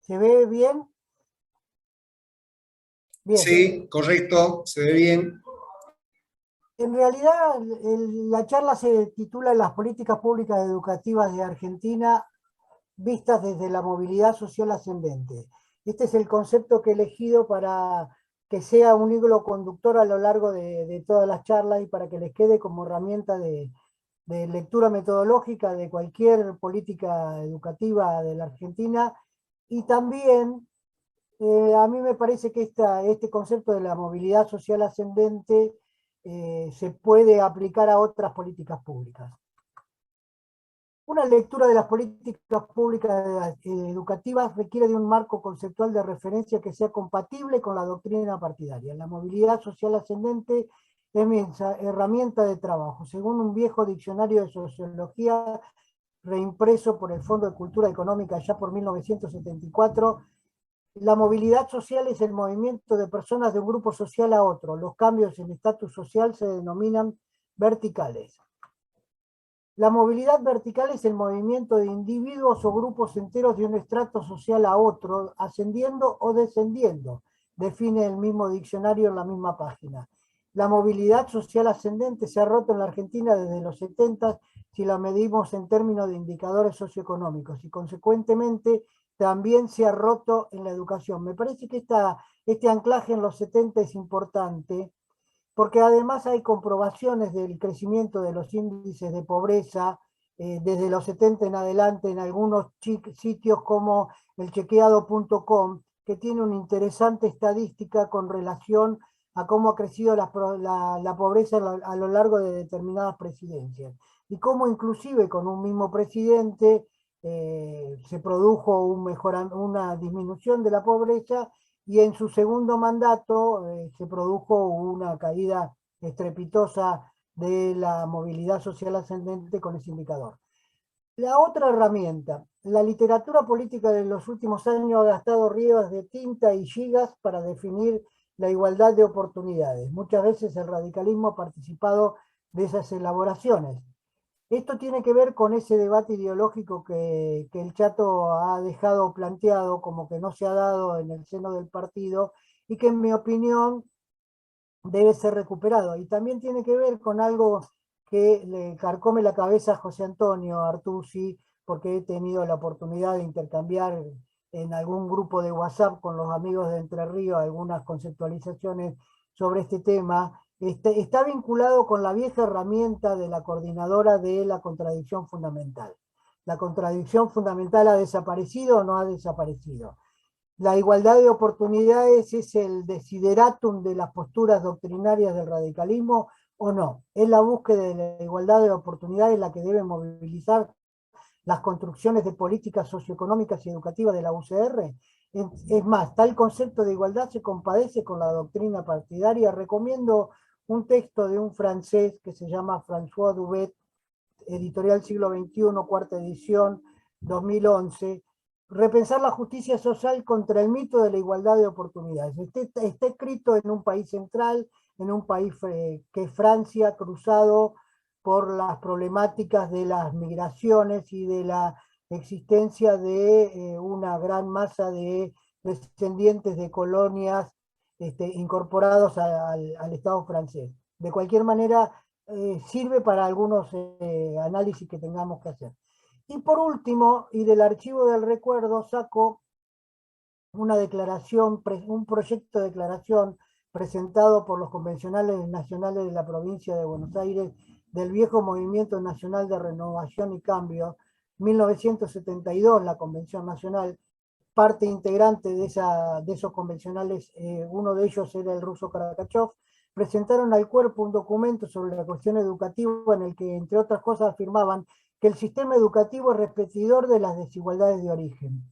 ¿Se ve bien? Bien. Sí, correcto, se ve bien. En realidad, la charla se titula Las políticas públicas educativas de Argentina vistas desde la movilidad social ascendente. Este es el concepto que he elegido para que sea un hilo conductor a lo largo de todas las charlas y para que les quede como herramienta de lectura metodológica de cualquier política educativa de la Argentina. Y también a mí me parece que este concepto de la movilidad social ascendente se puede aplicar a otras políticas públicas. Una lectura de las políticas públicas educativas requiere de un marco conceptual de referencia que sea compatible con la doctrina partidaria. La movilidad social ascendente es mi herramienta de trabajo. Según un viejo diccionario de sociología reimpreso por el Fondo de Cultura Económica ya por 1974, la movilidad social es el movimiento de personas de un grupo social a otro. Los cambios en estatus social se denominan verticales. La movilidad vertical es el movimiento de individuos o grupos enteros de un estrato social a otro, ascendiendo o descendiendo, define el mismo diccionario en la misma página. La movilidad social ascendente se ha roto en la Argentina desde los 70 si la medimos en términos de indicadores socioeconómicos y consecuentemente también se ha roto en la educación. Me parece que este anclaje en los 70 es importante porque además hay comprobaciones del crecimiento de los índices de pobreza desde los 70 en adelante en algunos sitios como el chequeado.com, que tiene una interesante estadística con relación a cómo ha crecido la pobreza a lo largo de determinadas presidencias. Y cómo inclusive con un mismo presidente se produjo una disminución de la pobreza y en su segundo mandato se produjo una caída estrepitosa de la movilidad social ascendente con ese indicador. La otra herramienta, la literatura política de los últimos años ha gastado ríos de tinta y gigas para definir la igualdad de oportunidades. Muchas veces el radicalismo ha participado de esas elaboraciones. Esto tiene que ver con ese debate ideológico que el Chato ha dejado planteado como que no se ha dado en el seno del partido y que en mi opinión debe ser recuperado. Y también tiene que ver con algo que le carcome la cabeza a José Antonio Artusi, porque he tenido la oportunidad de intercambiar en algún grupo de WhatsApp con los amigos de Entre Ríos algunas conceptualizaciones sobre este tema. Está vinculado con la vieja herramienta de la coordinadora de la contradicción fundamental. ¿La contradicción fundamental ha desaparecido o no ha desaparecido? La igualdad de oportunidades es el desideratum de las posturas doctrinarias del radicalismo o no. Es la búsqueda de la igualdad de oportunidades la que debe movilizar las construcciones de políticas socioeconómicas y educativas de la UCR. Es más, tal concepto de igualdad se compadece con la doctrina partidaria. Recomiendo un texto de un francés que se llama François Dubet, editorial siglo XXI, cuarta edición, 2011, repensar la justicia social contra el mito de la igualdad de oportunidades. Está escrito en un país central, en un país que es Francia, cruzado por las problemáticas de las migraciones y de la existencia de una gran masa de descendientes de colonias incorporados al Estado francés. De cualquier manera, sirve para algunos análisis que tengamos que hacer. Y por último, y del archivo del recuerdo, saco una declaración, un proyecto de declaración presentado por los convencionales nacionales de la provincia de Buenos Aires del viejo Movimiento Nacional de Renovación y Cambio, 1972, la Convención Nacional, parte integrante de esos convencionales, uno de ellos era el ruso Karakachov, presentaron al cuerpo un documento sobre la cuestión educativa en el que, entre otras cosas, afirmaban que el sistema educativo es repetidor de las desigualdades de origen.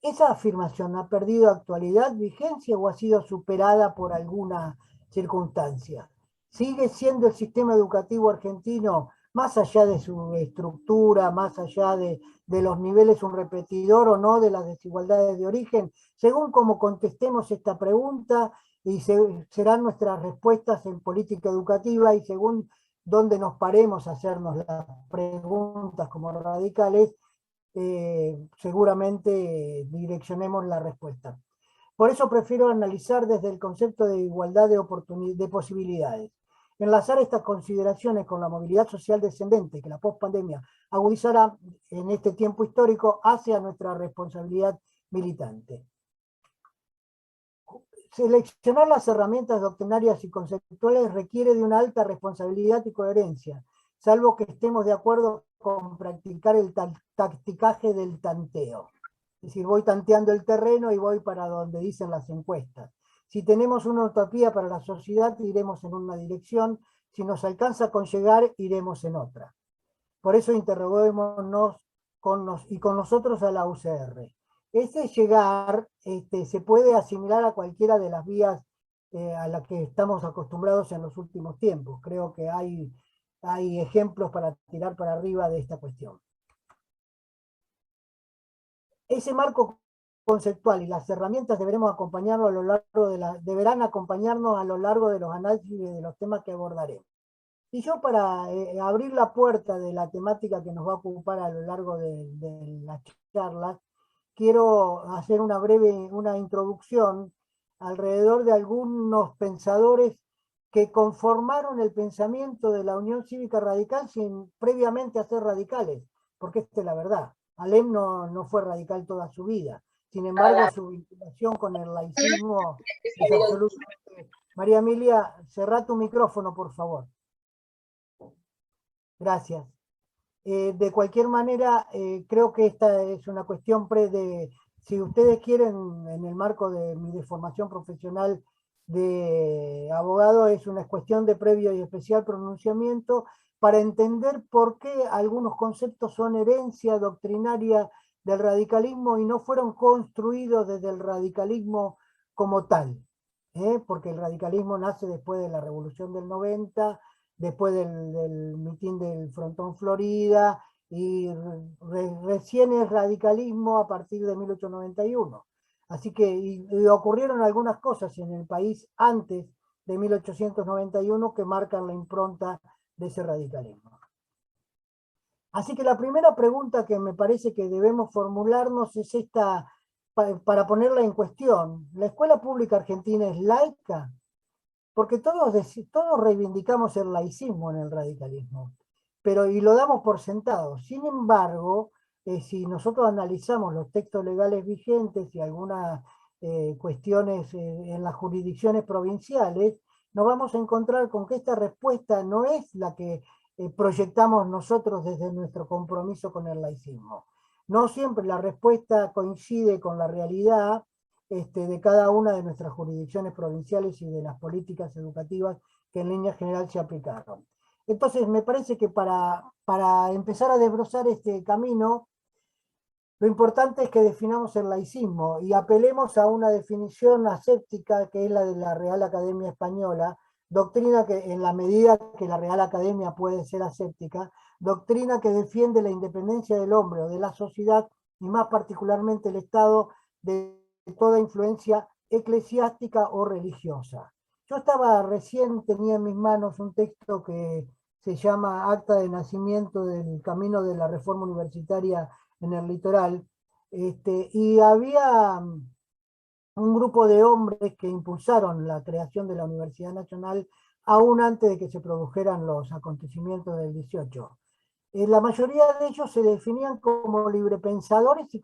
¿Esa afirmación ha perdido actualidad, vigencia o ha sido superada por alguna circunstancia? ¿Sigue siendo el sistema educativo argentino, más allá de su estructura, más allá de los niveles, un repetidor o no de las desigualdades de origen? Según como contestemos esta pregunta, y serán nuestras respuestas en política educativa, y según dónde nos paremos a hacernos las preguntas como radicales, seguramente direccionemos la respuesta. Por eso prefiero analizar desde el concepto de igualdad de posibilidades. Enlazar estas consideraciones con la movilidad social descendente que la pospandemia agudizará en este tiempo histórico hacia nuestra responsabilidad militante. Seleccionar las herramientas doctrinarias y conceptuales requiere de una alta responsabilidad y coherencia, salvo que estemos de acuerdo con practicar el tacticaje del tanteo. Es decir, voy tanteando el terreno y voy para donde dicen las encuestas. Si tenemos una utopía para la sociedad, iremos en una dirección. Si nos alcanza con llegar, iremos en otra. Por eso interroguémonos con nosotros a la UCR. Ese llegar se puede asimilar a cualquiera de las vías a las que estamos acostumbrados en los últimos tiempos. Creo que hay ejemplos para tirar para arriba de esta cuestión. Ese marco conceptual y las herramientas deberán acompañarnos a lo largo de los análisis de los temas que abordaremos. Y yo para abrir la puerta de la temática que nos va a ocupar a lo largo de las charlas, quiero hacer una introducción alrededor de algunos pensadores que conformaron el pensamiento de la Unión Cívica Radical sin previamente ser radicales, porque esta es la verdad. Alem no fue radical toda su vida. Sin embargo, su vinculación con el laicismo es absolutamente... María Emilia, cerrá tu micrófono, por favor. Gracias. De cualquier manera, creo que esta es una cuestión si ustedes quieren, en el marco de mi formación profesional de abogado, es una cuestión de previo y especial pronunciamiento para entender por qué algunos conceptos son herencia doctrinaria del radicalismo y no fueron construidos desde el radicalismo como tal. Porque el radicalismo nace después de la Revolución del 90, después del mitin del Frontón Florida, y recién es radicalismo a partir de 1891. Así que y ocurrieron algunas cosas en el país antes de 1891 que marcan la impronta de ese radicalismo. Así que la primera pregunta que me parece que debemos formularnos es esta, para ponerla en cuestión. ¿La escuela pública argentina es laica? Porque todos reivindicamos el laicismo en el radicalismo, y lo damos por sentado. Sin embargo, si nosotros analizamos los textos legales vigentes y algunas cuestiones en las jurisdicciones provinciales, nos vamos a encontrar con que esta respuesta no es la que proyectamos nosotros desde nuestro compromiso con el laicismo. No siempre la respuesta coincide con la realidad de cada una de nuestras jurisdicciones provinciales y de las políticas educativas que en línea general se aplicaron. Entonces, me parece que para empezar a desbrozar este camino, lo importante es que definamos el laicismo y apelemos a una definición aséptica que es la de la Real Academia Española, doctrina que, en la medida que la Real Academia puede ser aséptica, doctrina que defiende la independencia del hombre o de la sociedad y más particularmente el Estado de toda influencia eclesiástica o religiosa. Yo tenía en mis manos un texto que se llama Acta de Nacimiento del Camino de la Reforma Universitaria en el Litoral, y había un grupo de hombres que impulsaron la creación de la Universidad Nacional aún antes de que se produjeran los acontecimientos del 18. La mayoría de ellos se definían como librepensadores y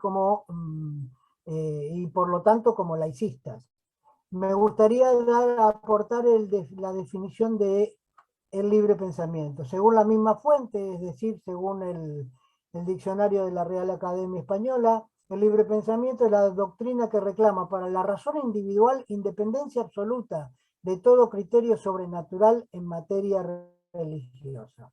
por lo tanto como laicistas. Me gustaría aportar la definición de el libre pensamiento. Según la misma fuente, es decir, según el diccionario de la Real Academia Española, el libre pensamiento es la doctrina que reclama para la razón individual independencia absoluta de todo criterio sobrenatural en materia religiosa.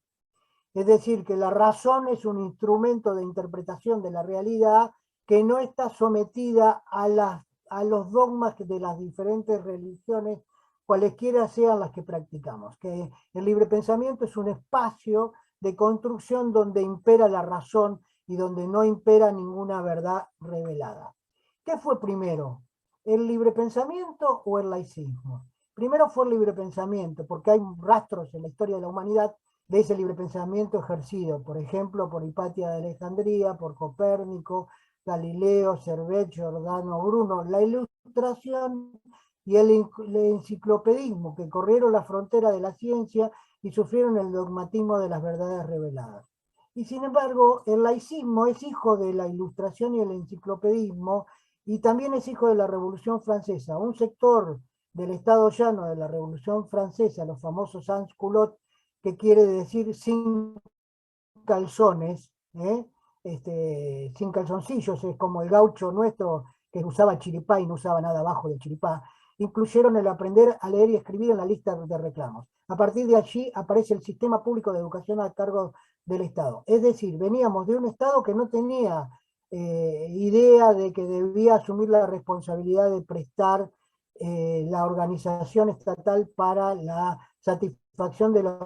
Es decir, que la razón es un instrumento de interpretación de la realidad que no está sometida a los dogmas de las diferentes religiones, cualesquiera sean las que practicamos. Que el libre pensamiento es un espacio de construcción donde impera la razón y donde no impera ninguna verdad revelada. ¿Qué fue primero? ¿El libre pensamiento o el laicismo? Primero fue el libre pensamiento, porque hay rastros en la historia de la humanidad de ese libre pensamiento ejercido, por ejemplo, por Hipatia de Alejandría, por Copérnico, Galileo, Servet, Giordano Bruno, la Ilustración y el enciclopedismo, que corrieron la frontera de la ciencia y sufrieron el dogmatismo de las verdades reveladas. Y sin embargo, el laicismo es hijo de la Ilustración y el enciclopedismo, y también es hijo de la Revolución Francesa. Un sector del Estado llano de la Revolución Francesa, los famosos sans-culottes, que quiere decir sin calzones, sin calzoncillos, es como el gaucho nuestro que usaba chiripá y no usaba nada abajo del chiripá, incluyeron el aprender a leer y escribir en la lista de reclamos. A partir de allí aparece el sistema público de educación a cargo del Estado. Es decir, veníamos de un Estado que no tenía idea de que debía asumir la responsabilidad de prestar la organización estatal para la satisfacción de los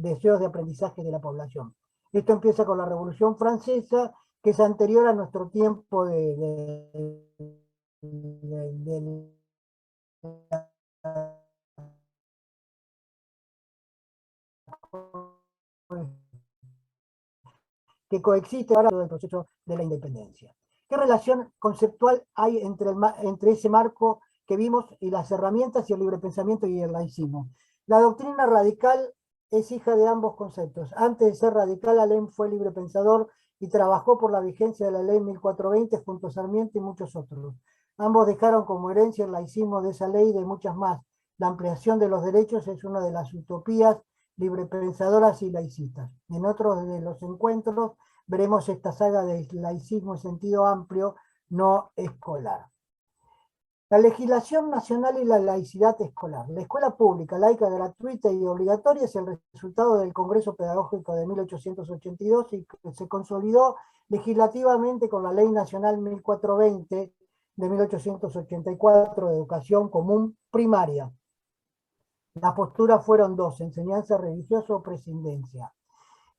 deseos de aprendizaje de la población. Esto empieza con la Revolución Francesa, que es anterior a nuestro tiempo de que coexiste ahora todo el proceso de la independencia. ¿Qué relación conceptual hay entre ese marco que vimos y las herramientas y el libre pensamiento y el laicismo? La doctrina radical es hija de ambos conceptos. Antes de ser radical, Alem fue libre pensador y trabajó por la vigencia de la ley 1420 junto a Sarmiento y muchos otros. Ambos dejaron como herencia el laicismo de esa ley y de muchas más. La ampliación de los derechos es una de las utopías librepensadoras y laicistas. En otros de los encuentros veremos esta saga de laicismo en sentido amplio, no escolar. La legislación nacional y la laicidad escolar. La escuela pública, laica, gratuita y obligatoria es el resultado del Congreso Pedagógico de 1882 y que se consolidó legislativamente con la Ley Nacional 1420 de 1884 de Educación Común Primaria. Las posturas fueron dos: enseñanza religiosa o prescindencia.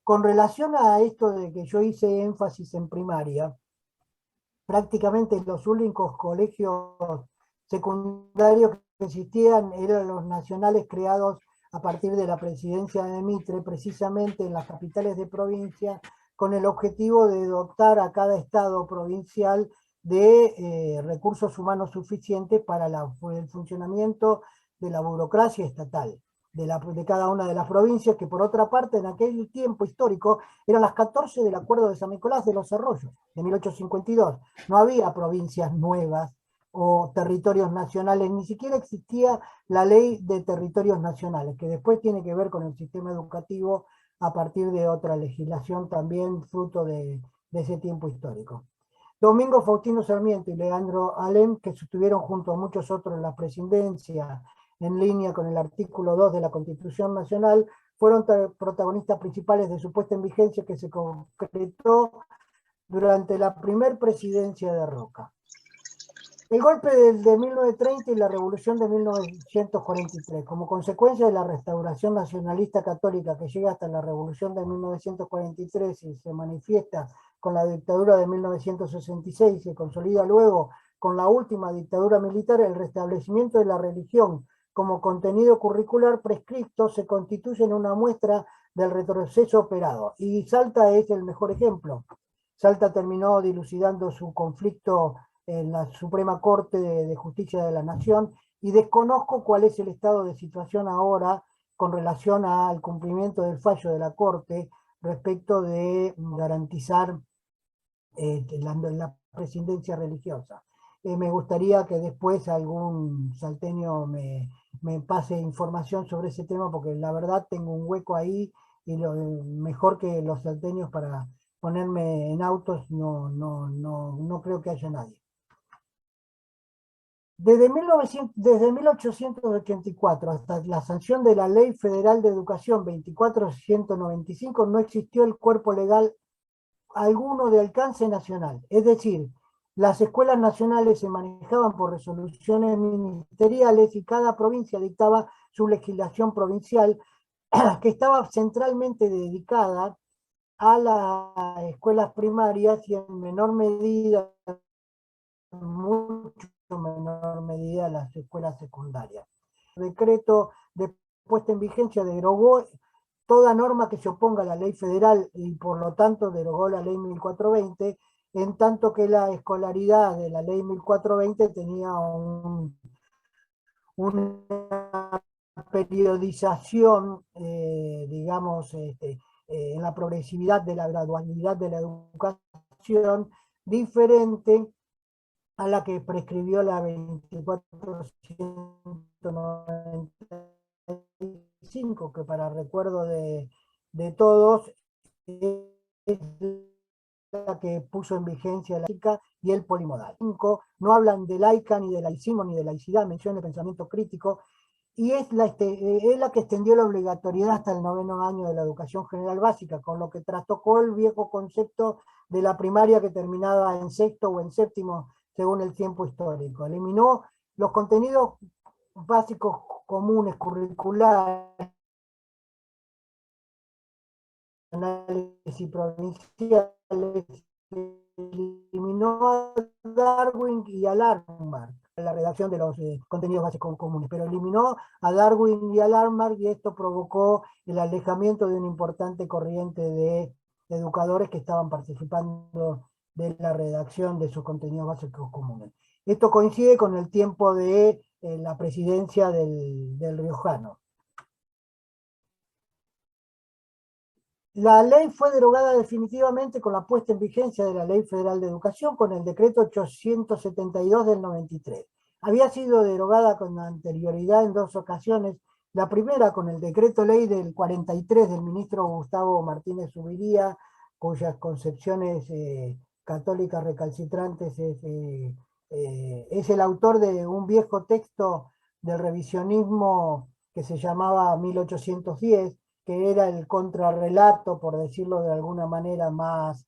Con relación a esto de que yo hice énfasis en primaria, prácticamente los únicos colegios secundarios que existían eran los nacionales creados a partir de la presidencia de Mitre, precisamente en las capitales de provincia, con el objetivo de dotar a cada estado provincial de recursos humanos suficientes para el funcionamiento de la burocracia estatal de cada una de las provincias, que por otra parte en aquel tiempo histórico eran las 14 del Acuerdo de San Nicolás de los Arroyos, de 1852. No había provincias nuevas o territorios nacionales, ni siquiera existía la ley de territorios nacionales, que después tiene que ver con el sistema educativo a partir de otra legislación también fruto de ese tiempo histórico. Domingo Faustino Sarmiento y Leandro Alem, que estuvieron junto a muchos otros en la presidencia, en línea con el artículo 2 de la Constitución Nacional, fueron protagonistas principales de su puesta en vigencia que se concretó durante la primer presidencia de Roca. El golpe de 1930 y la revolución de 1943, como consecuencia de la restauración nacionalista católica que llega hasta la revolución de 1943 y se manifiesta con la dictadura de 1966 y se consolida luego con la última dictadura militar, el restablecimiento de la religión como contenido curricular prescripto se constituye en una muestra del retroceso operado. Y Salta es el mejor ejemplo. Salta terminó dilucidando su conflicto en la Suprema Corte de Justicia de la Nación y desconozco cuál es el estado de situación ahora con relación al cumplimiento del fallo de la Corte respecto de garantizar la presidencia religiosa. Me gustaría que después algún salteño me pase información sobre ese tema, porque la verdad tengo un hueco ahí y mejor que los salteños para ponerme en autos no creo que haya nadie. Desde 1884 hasta la sanción de la Ley Federal de Educación 2495 no existió el cuerpo legal alguno de alcance nacional. Es decir, las escuelas nacionales se manejaban por resoluciones ministeriales y cada provincia dictaba su legislación provincial que estaba centralmente dedicada a las escuelas primarias y en menor medida, mucho menor medida, a las escuelas secundarias. El decreto de puesta en vigencia derogó toda norma que se oponga a la ley federal y por lo tanto derogó la ley 1420, en tanto que la escolaridad de la ley 1420 tenía una periodización, digamos, en la progresividad de la gradualidad de la educación diferente a la que prescribió la 2495, que para recuerdo de todos es la que puso en vigencia la laica y el polimodal. No hablan de laica, ni de laicismo, ni de laicidad, mencionan el pensamiento crítico, y es la que extendió la obligatoriedad hasta el 9º año de la educación general básica, con lo que trastocó el viejo concepto de la primaria que terminaba en sexto o en séptimo, según el tiempo histórico. Eliminó los contenidos básicos comunes, curriculares, y provinciales, eliminó a Darwin y a Lamarck la redacción de los contenidos básicos comunes, pero eliminó a Darwin y a Lamarck, y esto provocó el alejamiento de una importante corriente de educadores que estaban participando de la redacción de sus contenidos básicos comunes. Esto coincide con el tiempo de la presidencia del riojano. La ley fue derogada definitivamente con la puesta en vigencia de la Ley Federal de Educación con el decreto 872 del 93. Había sido derogada con anterioridad en 2 ocasiones, la primera con el decreto ley del 43 del ministro Gustavo Martínez Zubiría, cuyas concepciones católicas recalcitrantes es el autor de un viejo texto del revisionismo que se llamaba 1810, que era el contrarrelato, por decirlo de alguna manera más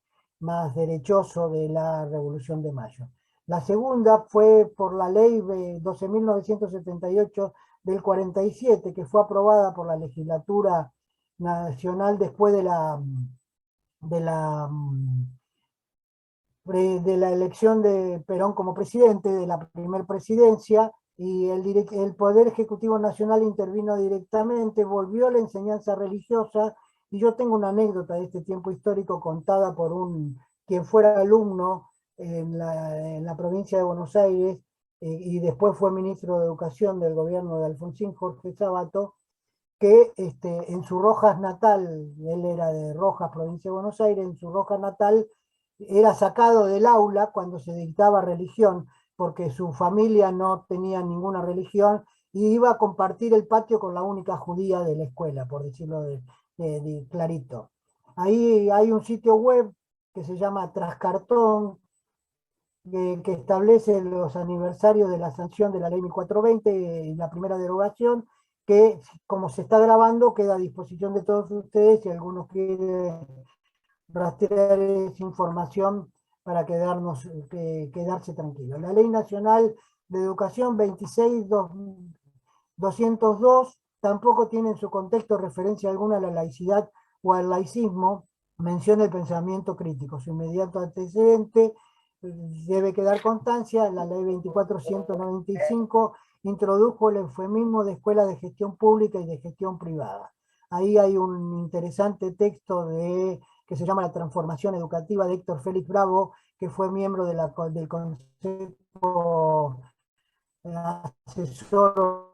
derechoso, de la Revolución de Mayo. La segunda fue por la ley 12.978 del 47, que fue aprobada por la legislatura nacional después de la, de la elección de Perón como presidente, de la primer presidencia, y el Poder Ejecutivo Nacional intervino directamente, volvió la enseñanza religiosa, y yo tengo una anécdota de este tiempo histórico contada por quien fuera alumno en la provincia de Buenos Aires, y después fue ministro de Educación del gobierno de Alfonsín, Jorge Sabato, que en su Rojas natal, él era de Rojas, provincia de Buenos Aires, en su Rojas natal era sacado del aula cuando se dictaba religión, porque su familia no tenía ninguna religión, y iba a compartir el patio con la única judía de la escuela, por decirlo de clarito. Ahí hay un sitio web que se llama Trascartón, que establece los aniversarios de la sanción de la ley 1420 y la primera derogación, que como se está grabando queda a disposición de todos ustedes si alguno quiere rastrear esa información para quedarse tranquilo. La Ley Nacional de Educación 26.202 tampoco tiene en su contexto referencia alguna a la laicidad o al laicismo, menciona el pensamiento crítico. Su inmediato antecedente debe quedar constancia, la Ley 24.195 introdujo el eufemismo de escuela de gestión pública y de gestión privada. Ahí hay un interesante texto que se llama La transformación educativa, de Héctor Félix Bravo, que fue miembro del Consejo Asesor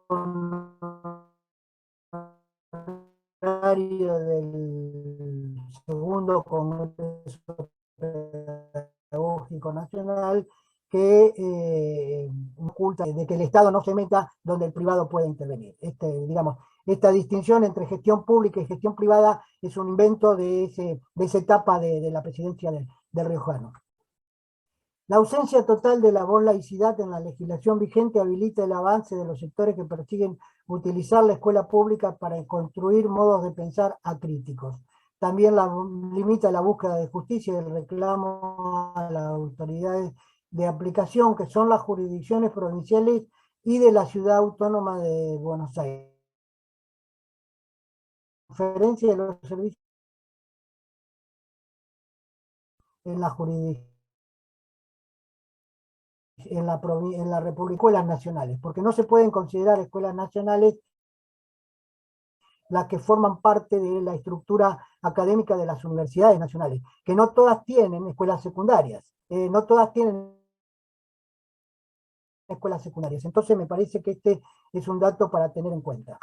del segundo Congreso Pedagógico Nacional, que oculta de que el Estado no se meta donde el privado puede intervenir. Digamos, esta distinción entre gestión pública y gestión privada es un invento de esa etapa de la presidencia del riojano. La ausencia total de la voz laicidad en la legislación vigente habilita el avance de los sectores que persiguen utilizar la escuela pública para construir modos de pensar acríticos. También limita la búsqueda de justicia y el reclamo a las autoridades de aplicación, que son las jurisdicciones provinciales y de la Ciudad Autónoma de Buenos Aires. Diferencia de los servicios en la jurisdicción, en la República, escuelas nacionales, porque no se pueden considerar escuelas nacionales las que forman parte de la estructura académica de las universidades nacionales, que no todas tienen escuelas secundarias, no todas tienen escuelas secundarias. Entonces me parece que este es un dato para tener en cuenta.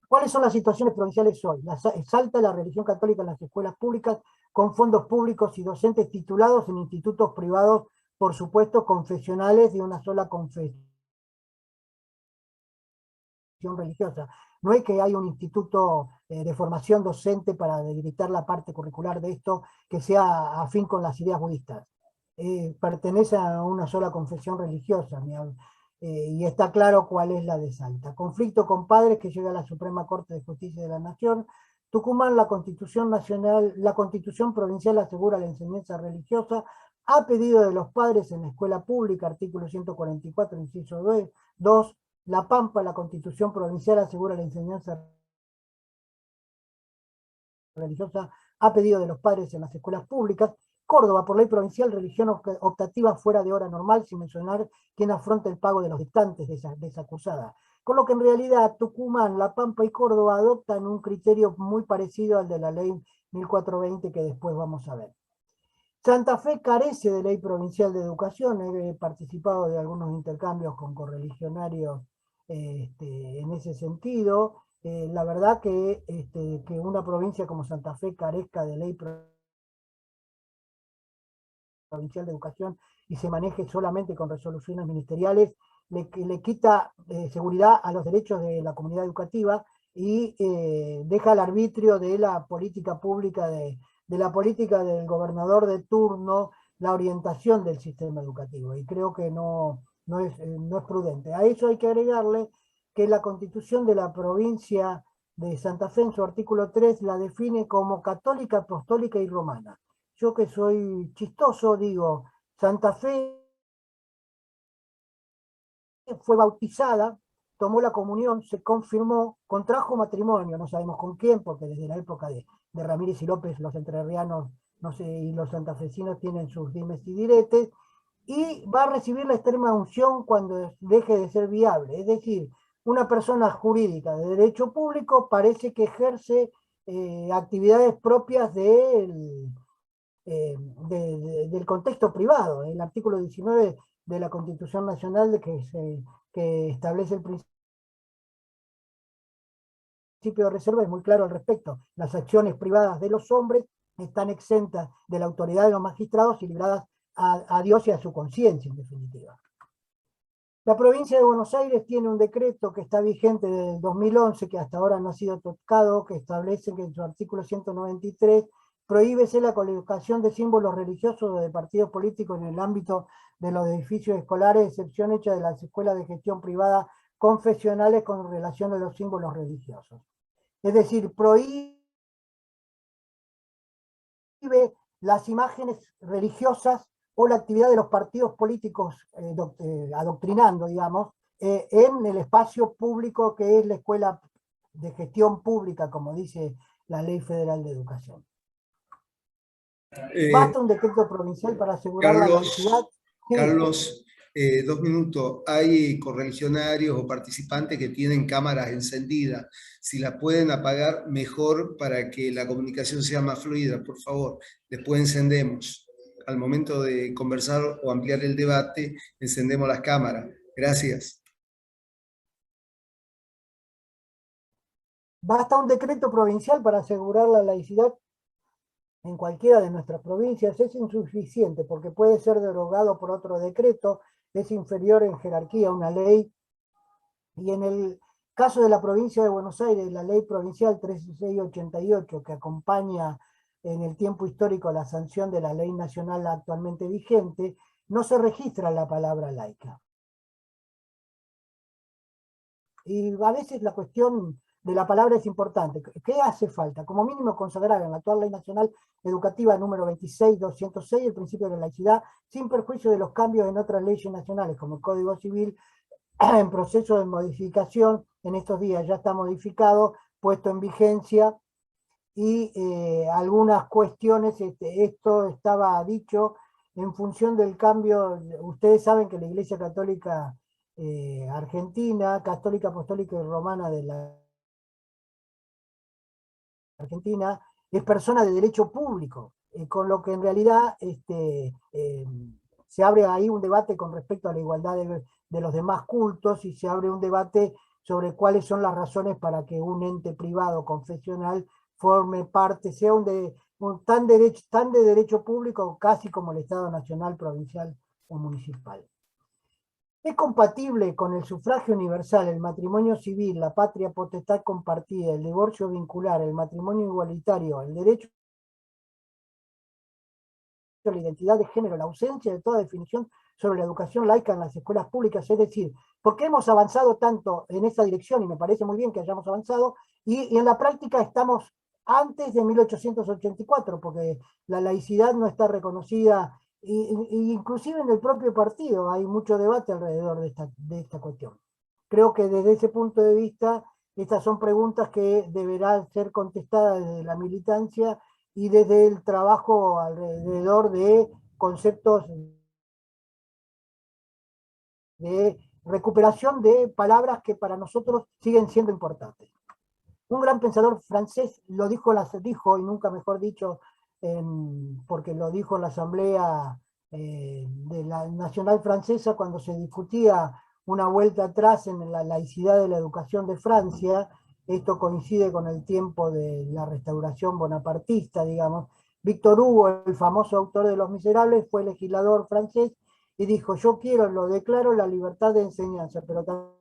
¿Cuáles son las situaciones provinciales hoy? Salta la religión católica en las escuelas públicas con fondos públicos y docentes titulados en institutos privados, por supuesto, confesionales de una sola confesión religiosa. No es que haya un instituto de formación docente para delimitar la parte curricular de esto que sea afín con las ideas budistas. Pertenece a una sola confesión religiosa, y está claro cuál es la de Salta. Conflicto con padres que llega a la Suprema Corte de Justicia de la Nación. Tucumán, la Constitución Nacional, la Constitución Provincial asegura la enseñanza religiosa a pedido de los padres en la escuela pública, artículo 144, inciso 2. La Pampa, la Constitución Provincial asegura la enseñanza religiosa a pedido de los padres en las escuelas públicas. Córdoba, por ley provincial, religión optativa fuera de hora normal, sin mencionar quién afronta el pago de los dictantes de esa cursada. Con lo que en realidad Tucumán, La Pampa y Córdoba adoptan un criterio muy parecido al de la ley 1420 que después vamos a ver. Santa Fe carece de ley provincial de educación, he participado de algunos intercambios con correligionarios en ese sentido. La verdad que una provincia como Santa Fe carezca de ley provincial de educación y se maneje solamente con resoluciones ministeriales, le quita seguridad a los derechos de la comunidad educativa y deja al arbitrio de la política pública, de la política del gobernador de turno, la orientación del sistema educativo. Y creo que no es prudente. A eso hay que agregarle que la Constitución de la provincia de Santa Fe, en su artículo 3, la define como católica, apostólica y romana. Yo que soy chistoso, digo, Santa Fe fue bautizada, tomó la comunión, se confirmó, contrajo matrimonio, no sabemos con quién, porque desde la época de Ramírez y López los entrerrianos no sé, y los santafesinos tienen sus dimes y diretes, y va a recibir la extrema unción cuando deje de ser viable. Es decir, una persona jurídica de derecho público parece que ejerce actividades propias del contexto privado. El artículo 19 de la Constitución Nacional que establece el principio de reserva es muy claro al respecto. Las acciones privadas de los hombres están exentas de la autoridad de los magistrados y libradas a Dios y a su conciencia, en definitiva. La provincia de Buenos Aires tiene un decreto que está vigente desde el 2011, que hasta ahora no ha sido tocado, que establece que en su artículo 193 prohíbese la colocación de símbolos religiosos o de partidos políticos en el ámbito de los edificios escolares, excepción hecha de las escuelas de gestión privada confesionales con relación a los símbolos religiosos. Es decir, prohíbe las imágenes religiosas o la actividad de los partidos políticos adoctrinando, digamos, en el espacio público que es la escuela de gestión pública, como dice la Ley Federal de Educación. Basta un decreto provincial para asegurar la laicidad. Sí. Carlos, 2 minutos. Hay correligionarios o participantes que tienen cámaras encendidas. Si las pueden apagar, mejor para que la comunicación sea más fluida, por favor. Después encendemos. Al momento de conversar o ampliar el debate, encendemos las cámaras. Gracias. Basta un decreto provincial para asegurar la laicidad en cualquiera de nuestras provincias. Es insuficiente porque puede ser derogado por otro decreto, es inferior en jerarquía a una ley, y en el caso de la provincia de Buenos Aires, la ley provincial 3688, que acompaña en el tiempo histórico la sanción de la ley nacional actualmente vigente, no se registra la palabra laica. Y a veces la cuestión de la palabra es importante. ¿Qué hace falta? Como mínimo consagrar en la actual Ley Nacional Educativa número 26206 el principio de la laicidad, sin perjuicio de los cambios en otras leyes nacionales, como el Código Civil, en proceso de modificación. En estos días ya está modificado, puesto en vigencia, y algunas cuestiones, esto estaba dicho en función del cambio. Ustedes saben que la Iglesia Católica Argentina, católica, apostólica y romana de la Argentina es persona de derecho público, con lo que en realidad se abre ahí un debate con respecto a la igualdad de los demás cultos, y se abre un debate sobre cuáles son las razones para que un ente privado confesional forme parte, sea tan de derecho público casi como el Estado nacional, provincial o municipal. ¿Es compatible con el sufragio universal, el matrimonio civil, la patria potestad compartida, el divorcio vincular, el matrimonio igualitario, el derecho a la identidad de género, la ausencia de toda definición sobre la educación laica en las escuelas públicas? Es decir, ¿por qué hemos avanzado tanto en esa dirección? Y me parece muy bien que hayamos avanzado, y en la práctica estamos antes de 1884, porque la laicidad no está reconocida, inclusive en el propio partido hay mucho debate alrededor de esta cuestión. Creo que desde ese punto de vista, estas son preguntas que deberán ser contestadas desde la militancia y desde el trabajo alrededor de conceptos de recuperación de palabras que para nosotros siguen siendo importantes. Un gran pensador francés dijo, y nunca mejor dicho, porque lo dijo en la Asamblea de la Nacional Francesa cuando se discutía una vuelta atrás en la laicidad de la educación de Francia. Esto coincide con el tiempo de la restauración bonapartista, digamos. Víctor Hugo, el famoso autor de Los Miserables, fue legislador francés y dijo: yo lo declaro la libertad de enseñanza, pero también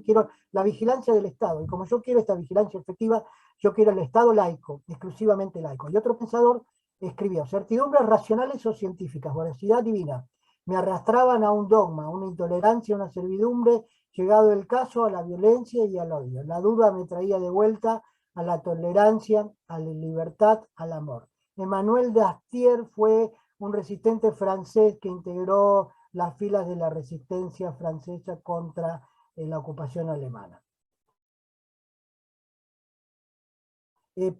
quiero la vigilancia del Estado, y como yo quiero esta vigilancia efectiva, yo quiero el Estado laico, exclusivamente laico. Y otro pensador escribió: certidumbres racionales o científicas, veracidad divina, me arrastraban a un dogma, a una intolerancia, a una servidumbre, llegado el caso a la violencia y al odio. La duda me traía de vuelta a la tolerancia, a la libertad, al amor. Emmanuel d'Astier fue un resistente francés que integró las filas de la resistencia francesa contra la ocupación alemana.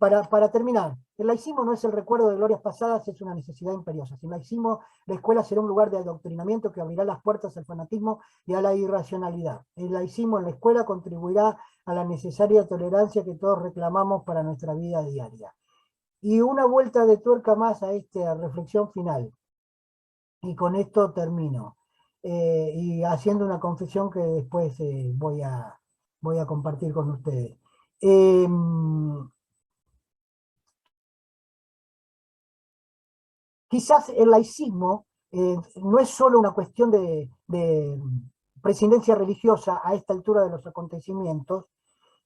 Para terminar, el laicismo no es el recuerdo de glorias pasadas, es una necesidad imperiosa. Sin laicismo, la escuela será un lugar de adoctrinamiento que abrirá las puertas al fanatismo y a la irracionalidad. El laicismo en la escuela contribuirá a la necesaria tolerancia que todos reclamamos para nuestra vida diaria. Y una vuelta de tuerca más a esta reflexión final. Y con esto termino. Y haciendo una confesión que después voy a compartir con ustedes. Quizás el laicismo no es solo una cuestión de presidencia religiosa a esta altura de los acontecimientos,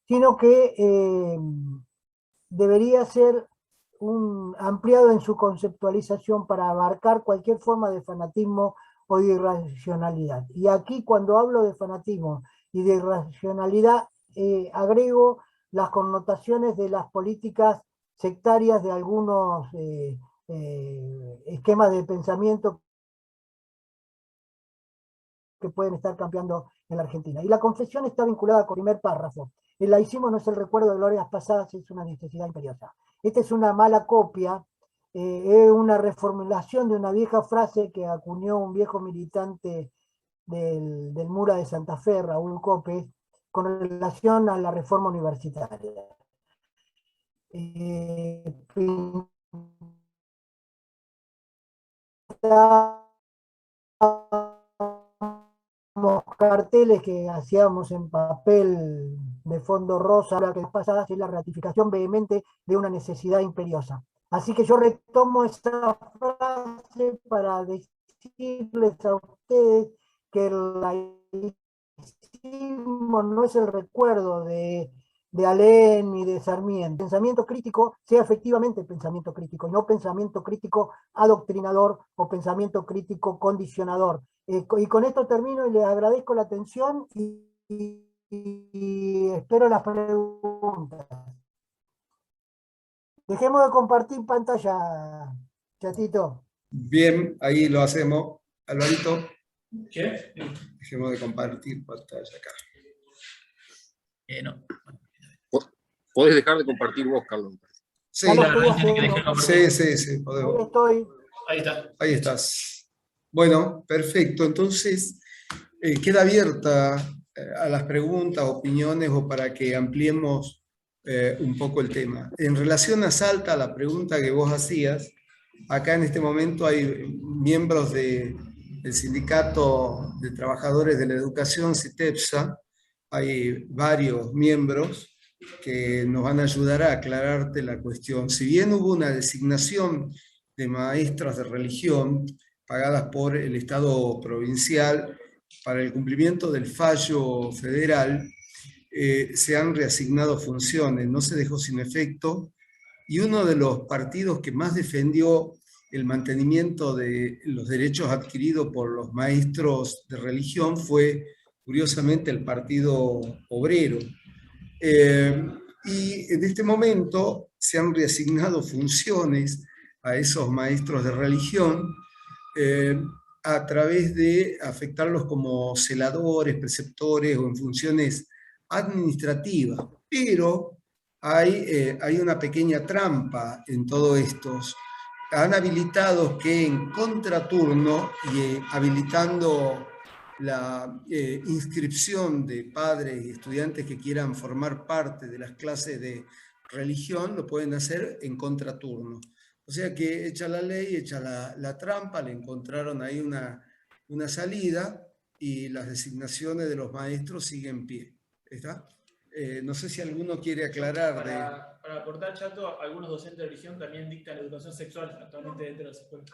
sino que debería ser ampliado en su conceptualización para abarcar cualquier forma de fanatismo o de irracionalidad. Y aquí, cuando hablo de fanatismo y de irracionalidad, agrego las connotaciones de las políticas sectarias de algunos esquemas de pensamiento que pueden estar cambiando en la Argentina. Y la confesión está vinculada con el primer párrafo. El laicismo no es el recuerdo de glorias pasadas, es una necesidad imperiosa. Esta es una mala copia, es una reformulación de una vieja frase que acuñó un viejo militante del Mura de Santa Fe, Raúl Copes, con relación a la reforma universitaria. Carteles que hacíamos en papel de fondo rosa, la que pasada es la ratificación vehemente de una necesidad imperiosa. Así que yo retomo esa frase para decirles a ustedes que el laicismo no es el recuerdo de Alem y de Sarmiento. El pensamiento crítico sea efectivamente pensamiento crítico, y no pensamiento crítico adoctrinador o pensamiento crítico condicionador. Y con esto termino y les agradezco la atención y espero las preguntas. Dejemos de compartir pantalla, chatito. Bien, ahí lo hacemos. Alvarito. ¿Qué? Dejemos de compartir pantalla acá. No. Podés dejar de compartir vos, Carlos. Sí, Ya lo Claro, estoy ahí tiene que dejar haciendo. compartir. sí, Ahí podemos. estoy. Ahí está. Ahí estás. Bueno, perfecto. Entonces, queda abierta a las preguntas, opiniones o para que ampliemos un poco el tema. En relación a Salta, la pregunta que vos hacías, acá en este momento hay miembros del Sindicato de Trabajadores de la Educación, SITEPSA, hay varios miembros que nos van a ayudar a aclararte la cuestión. Si bien hubo una designación de maestras de religión pagadas por el Estado provincial para el cumplimiento del fallo federal, se han reasignado funciones, no se dejó sin efecto, y uno de los partidos que más defendió el mantenimiento de los derechos adquiridos por los maestros de religión fue, curiosamente, el Partido Obrero. Y en este momento se han reasignado funciones a esos maestros de religión a través de afectarlos como celadores, preceptores o en funciones administrativas. Pero hay una pequeña trampa en todo esto. Han habilitado que en contraturno y habilitando la inscripción de padres y estudiantes que quieran formar parte de las clases de religión, lo pueden hacer en contraturno. O sea que hecha la ley, hecha la trampa, le encontraron ahí una salida y las designaciones de los maestros siguen en pie. ¿Está? No sé si alguno quiere aclarar. Para aportar, Chato, algunos docentes de religión también dictan educación sexual actualmente dentro de las escuelas.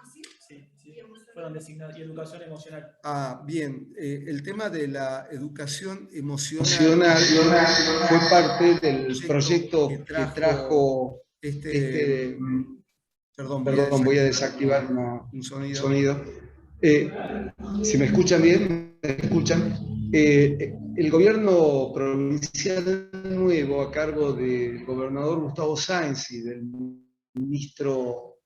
Sí, fueron designados, y educación emocional. Bien, el tema de la educación emocional fue parte del proyecto que trajo perdón, voy a desactivar un sonido. Si me escuchan bien, ¿me escuchan? El gobierno provincial nuevo, a cargo del gobernador Gustavo Sáenz y del ministro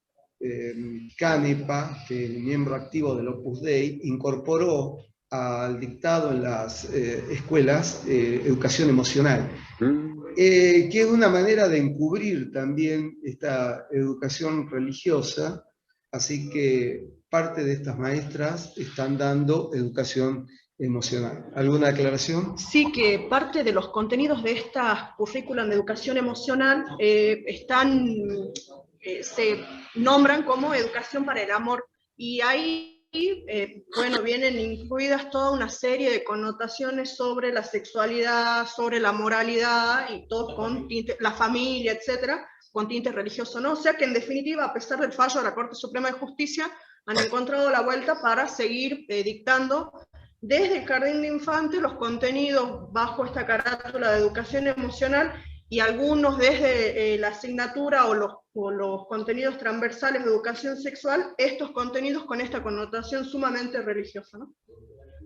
Canepa, que es miembro activo del Opus Dei, incorporó al dictado en las escuelas educación emocional, que es una manera de encubrir también esta educación religiosa, así que parte de estas maestras están dando educación emocional. ¿Alguna aclaración? Sí, que parte de los contenidos de estas currículas de educación emocional se nombran como educación para el amor, y ahí bueno, vienen incluidas toda una serie de connotaciones sobre la sexualidad, sobre la moralidad y todo con tinte, la familia, etcétera, con tinte religioso, ¿no? O sea que en definitiva, a pesar del fallo de la Corte Suprema de Justicia, han encontrado la vuelta para seguir dictando desde el jardín de infantes los contenidos bajo esta carátula de educación emocional, y algunos desde la asignatura o los contenidos transversales de educación sexual, estos contenidos con esta connotación sumamente religiosa, ¿no?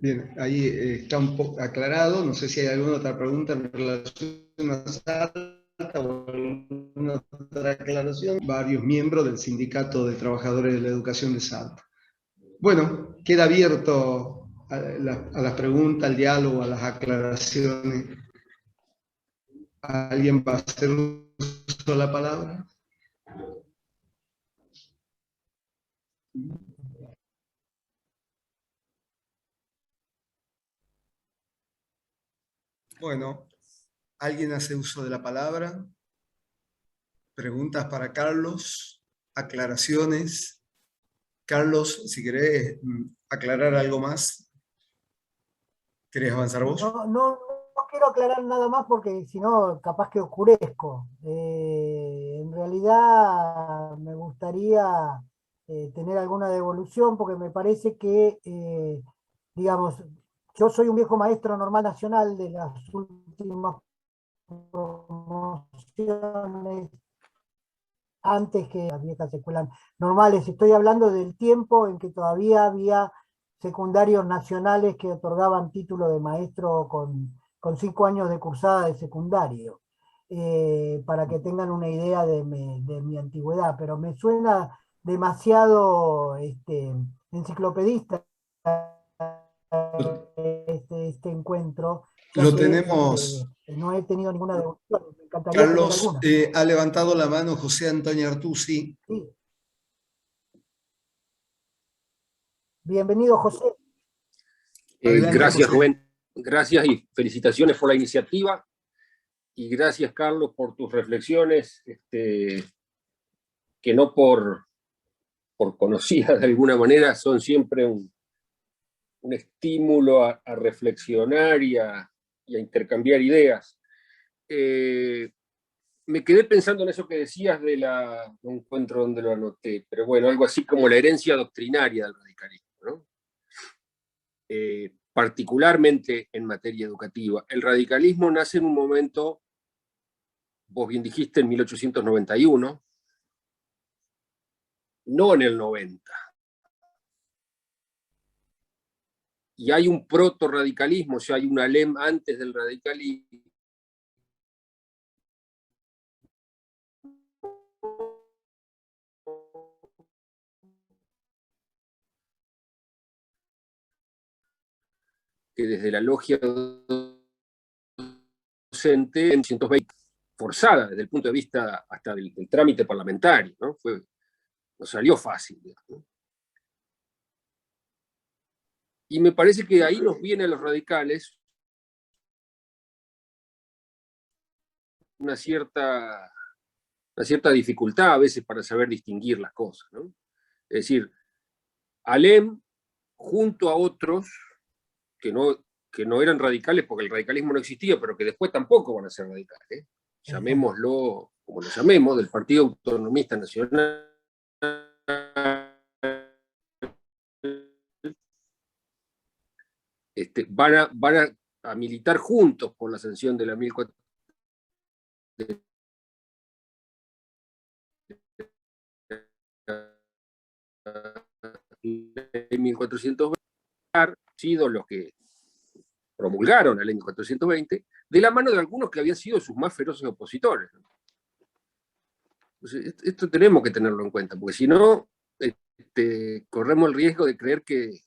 Bien, ahí está un poco aclarado. No sé si hay alguna otra pregunta en relación a Salta o alguna otra aclaración. Varios miembros del Sindicato de Trabajadores de la Educación de Salta. Bueno, queda abierto a las preguntas, al diálogo, a las aclaraciones. ¿Alguien va a hacer uso de la palabra? Bueno, ¿alguien hace uso de la palabra? ¿Preguntas para Carlos? ¿Aclaraciones? Carlos, si querés aclarar algo más, ¿querés avanzar vos? No quiero aclarar nada más porque si no, capaz que oscurezco. En realidad me gustaría tener alguna devolución porque me parece que, digamos, yo soy un viejo maestro normal nacional de las últimas promociones antes que las viejas escuelas normales. Estoy hablando del tiempo en que todavía había secundarios nacionales que otorgaban título de maestro con 5 años de cursada de secundario, para que tengan una idea de mi antigüedad, pero me suena demasiado enciclopedista este encuentro. Lo tenemos. No he tenido ninguna devolución, me encantaría Carlos, tener alguna. ha levantado la mano José Antonio Artusi. Sí. Bienvenido, José. Gracias, José. Rubén. Gracias y felicitaciones por la iniciativa. y gracias, Carlos, por tus reflexiones, que no por conocidas de alguna manera, son siempre un estímulo a reflexionar y a intercambiar ideas. Me quedé pensando en eso que decías no encuentro dónde lo anoté, pero bueno, algo así como la herencia doctrinaria del radicalismo, ¿no? Particularmente en materia educativa. El radicalismo nace en un momento, vos bien dijiste, en 1891, no en el 90. Y hay un proto-radicalismo, o sea, hay un Alem antes del radicalismo, que desde la logia docente en 120, forzada desde el punto de vista hasta del trámite parlamentario, ¿no? No salió fácil, ¿no? Y me parece que ahí nos viene a los radicales una cierta dificultad a veces para saber distinguir las cosas, ¿no? Es decir, Alem, junto a otros que no eran radicales porque el radicalismo no existía, pero que después tampoco van a ser radicales, llamémoslo como lo llamemos, del Partido Autonomista Nacional, van a militar juntos por la sanción de la 1420, sido los que promulgaron la ley 1420, de la mano de algunos que habían sido sus más feroces opositores. Entonces, esto tenemos que tenerlo en cuenta, porque si no, corremos el riesgo de creer que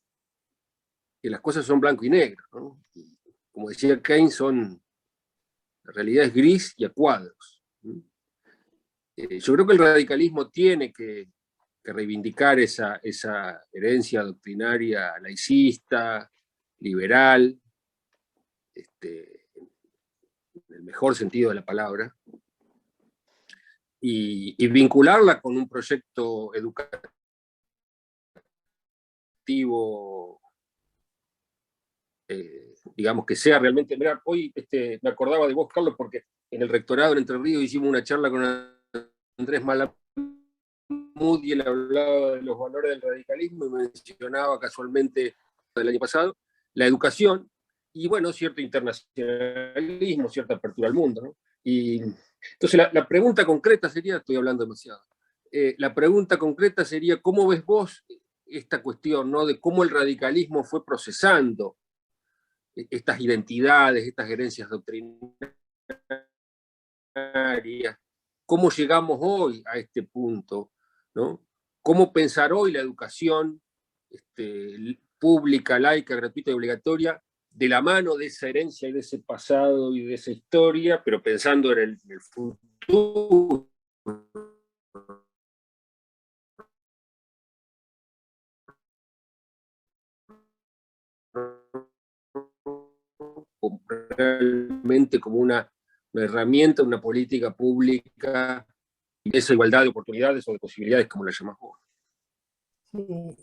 las cosas son blanco y negro, ¿no? Y, como decía Keynes, la realidad es gris y a cuadros. Yo creo que el radicalismo tiene que reivindicar esa herencia doctrinaria laicista, liberal, en el mejor sentido de la palabra, y vincularla con un proyecto educativo, digamos, que sea realmente... Mirá, hoy me acordaba de vos, Carlos, porque en el rectorado en Entre Ríos hicimos una charla con Andrés Malamud y él hablaba de los valores del radicalismo y mencionaba casualmente del año pasado la educación y, bueno, cierto internacionalismo, cierta apertura al mundo, ¿no? Y entonces la pregunta concreta sería, estoy hablando demasiado, la pregunta concreta sería, ¿cómo ves vos esta cuestión, ¿no? De cómo el radicalismo fue procesando estas identidades, estas herencias doctrinarias, cómo llegamos hoy a este punto, ¿no? ¿Cómo pensar hoy la educación pública, laica, gratuita y obligatoria de la mano de esa herencia y de ese pasado y de esa historia, pero pensando en el futuro? Realmente como una herramienta, una política pública, y esa igualdad de oportunidades o de posibilidades, como la llamas vos. Sí,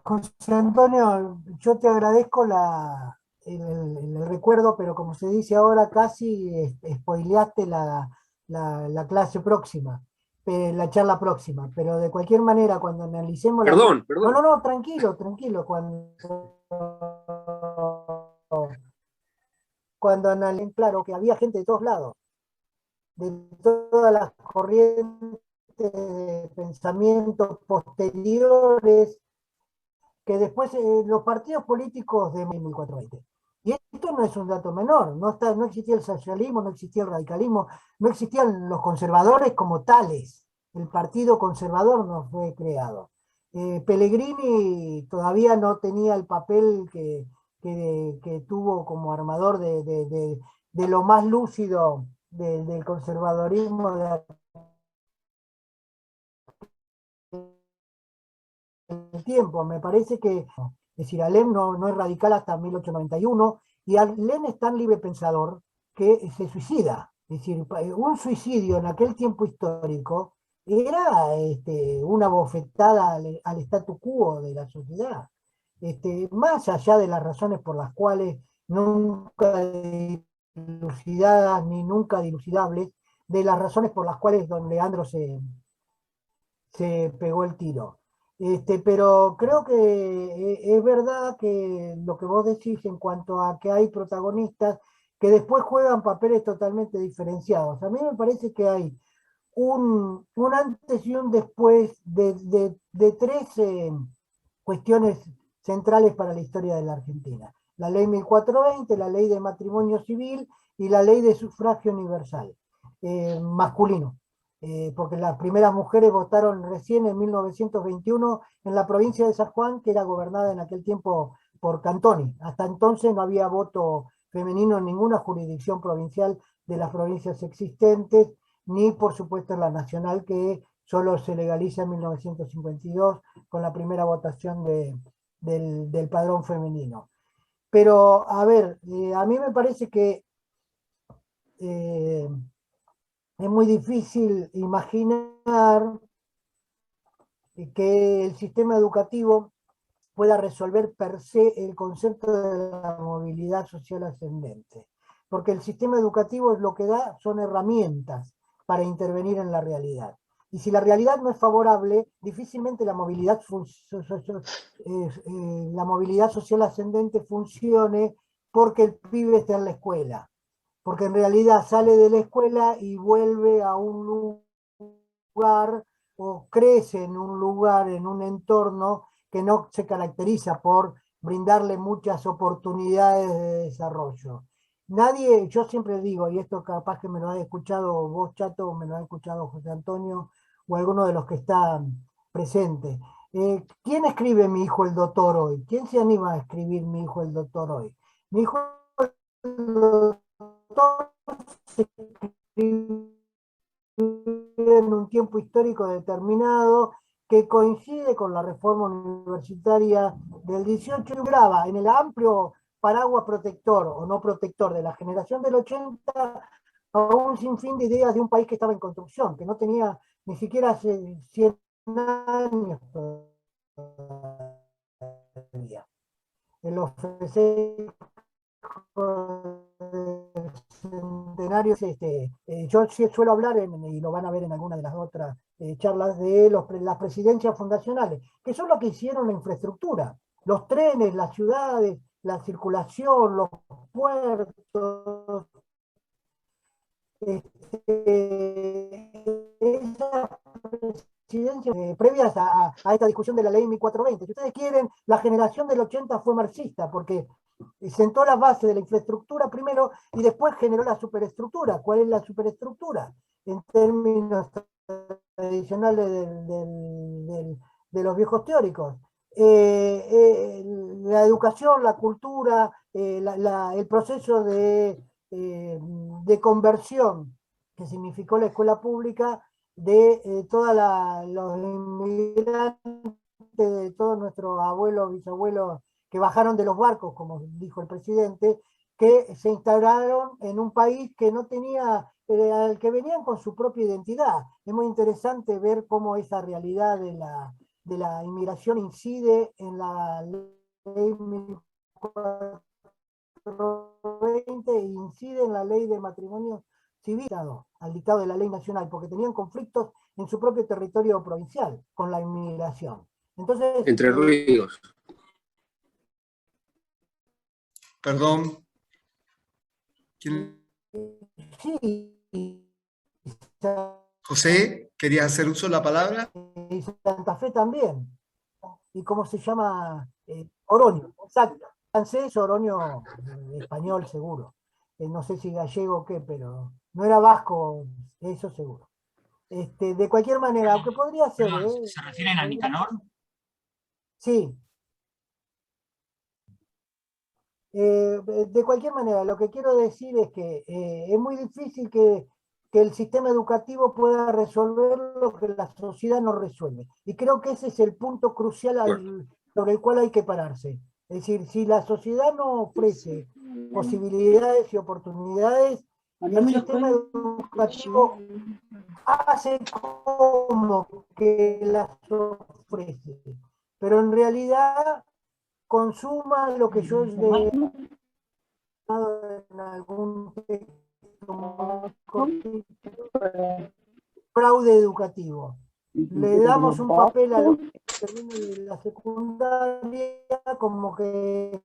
José Antonio, yo te agradezco el recuerdo, pero como se dice ahora, casi spoileaste la clase próxima, la charla próxima, pero de cualquier manera, cuando analicemos la... Perdón. No, tranquilo, cuando analicen, claro, que había gente de todos lados, de todas las corrientes de pensamientos posteriores, que después los partidos políticos de 1420. Y esto no es un dato menor, no existía el socialismo, no existía el radicalismo, no existían los conservadores como tales. El partido conservador no fue creado. Pellegrini todavía no tenía el papel que tuvo como armador de lo más lúcido del conservadorismo de el tiempo. Me parece que, es decir, Alem no es radical hasta 1891, Y Lenin es tan libre pensador que se suicida. Es decir, un suicidio en aquel tiempo histórico era una bofetada al statu quo de la sociedad. Más allá de las razones por las cuales nunca dilucidadas ni nunca dilucidables, de las razones por las cuales don Leandro se pegó el tiro. Pero creo que es verdad que lo que vos decís en cuanto a que hay protagonistas que después juegan papeles totalmente diferenciados. A mí me parece que hay un antes y un después de tres cuestiones centrales para la historia de la Argentina. La ley 1420, la ley de matrimonio civil y la ley de sufragio universal, masculino. Porque las primeras mujeres votaron recién en 1921 en la provincia de San Juan, que era gobernada en aquel tiempo por Cantoni. Hasta entonces no había voto femenino en ninguna jurisdicción provincial de las provincias existentes, ni por supuesto en la nacional, que solo se legaliza en 1952 con la primera votación del padrón femenino. Pero, a ver, a mí me parece que es muy difícil imaginar que el sistema educativo pueda resolver per se el concepto de la movilidad social ascendente. Porque el sistema educativo lo que da son herramientas para intervenir en la realidad. Y si la realidad no es favorable, difícilmente la movilidad social ascendente funcione porque el pibe esté en la escuela. Porque en realidad sale de la escuela y vuelve a un lugar o crece en un lugar, en un entorno que no se caracteriza por brindarle muchas oportunidades de desarrollo. Nadie, yo siempre digo, y esto capaz que me lo has escuchado vos, Chato, o me lo ha escuchado José Antonio, o alguno de los que están presentes. ¿Quién escribe Mi hijo el doctor hoy? ¿Quién se anima a escribir Mi hijo el doctor hoy? Mi hijo el doctor se escribió en un tiempo histórico determinado que coincide con la reforma universitaria del 18 y graba en el amplio paraguas protector o no protector de la generación del 80 a un sinfín de ideas de un país que estaba en construcción, que no tenía ni siquiera hace 100 años todavía. El ofrecer centenarios, yo suelo hablar, y lo van a ver en alguna de las otras charlas, de las presidencias fundacionales, que son lo que hicieron la infraestructura, los trenes, las ciudades, la circulación, los puertos, esas presidencias previas a esta discusión de la ley 1420. Si ustedes quieren, la generación del 80 fue marxista, porque sentó la base de la infraestructura primero y después generó la superestructura. ¿Cuál es la superestructura? En términos tradicionales de los viejos teóricos. La educación, la cultura, el proceso de conversión que significó la escuela pública de todos los inmigrantes, de todos nuestros abuelos, bisabuelos, que bajaron de los barcos, como dijo el presidente, que se instalaron en un país que no tenía, al que venían con su propia identidad. Es muy interesante ver cómo esa realidad de la inmigración incide en la ley 1420 e incide en la ley de matrimonio civil, al dictado de la ley nacional, porque tenían conflictos en su propio territorio provincial con la inmigración. Entonces, Entre Ríos. Perdón. ¿Quién? Sí. José, ¿querías hacer uso de la palabra? Y Santa Fe también. ¿Y cómo se llama? Oroño, exacto. Francés, Oroño, español seguro. No sé si gallego o qué, pero no era vasco, eso seguro. De cualquier manera, aunque podría ser. ¿Se refieren a Nicanor? Sí. De cualquier manera, lo que quiero decir es que es muy difícil que el sistema educativo pueda resolver lo que la sociedad no resuelve. Y creo que ese es el punto crucial sobre el cual hay que pararse. Es decir, si la sociedad no ofrece posibilidades y oportunidades, el sistema educativo hace como que las ofrece, pero en realidad consuma lo que yo he en algún texto, fraude educativo. Le damos un papel a los que vienen de la secundaria como que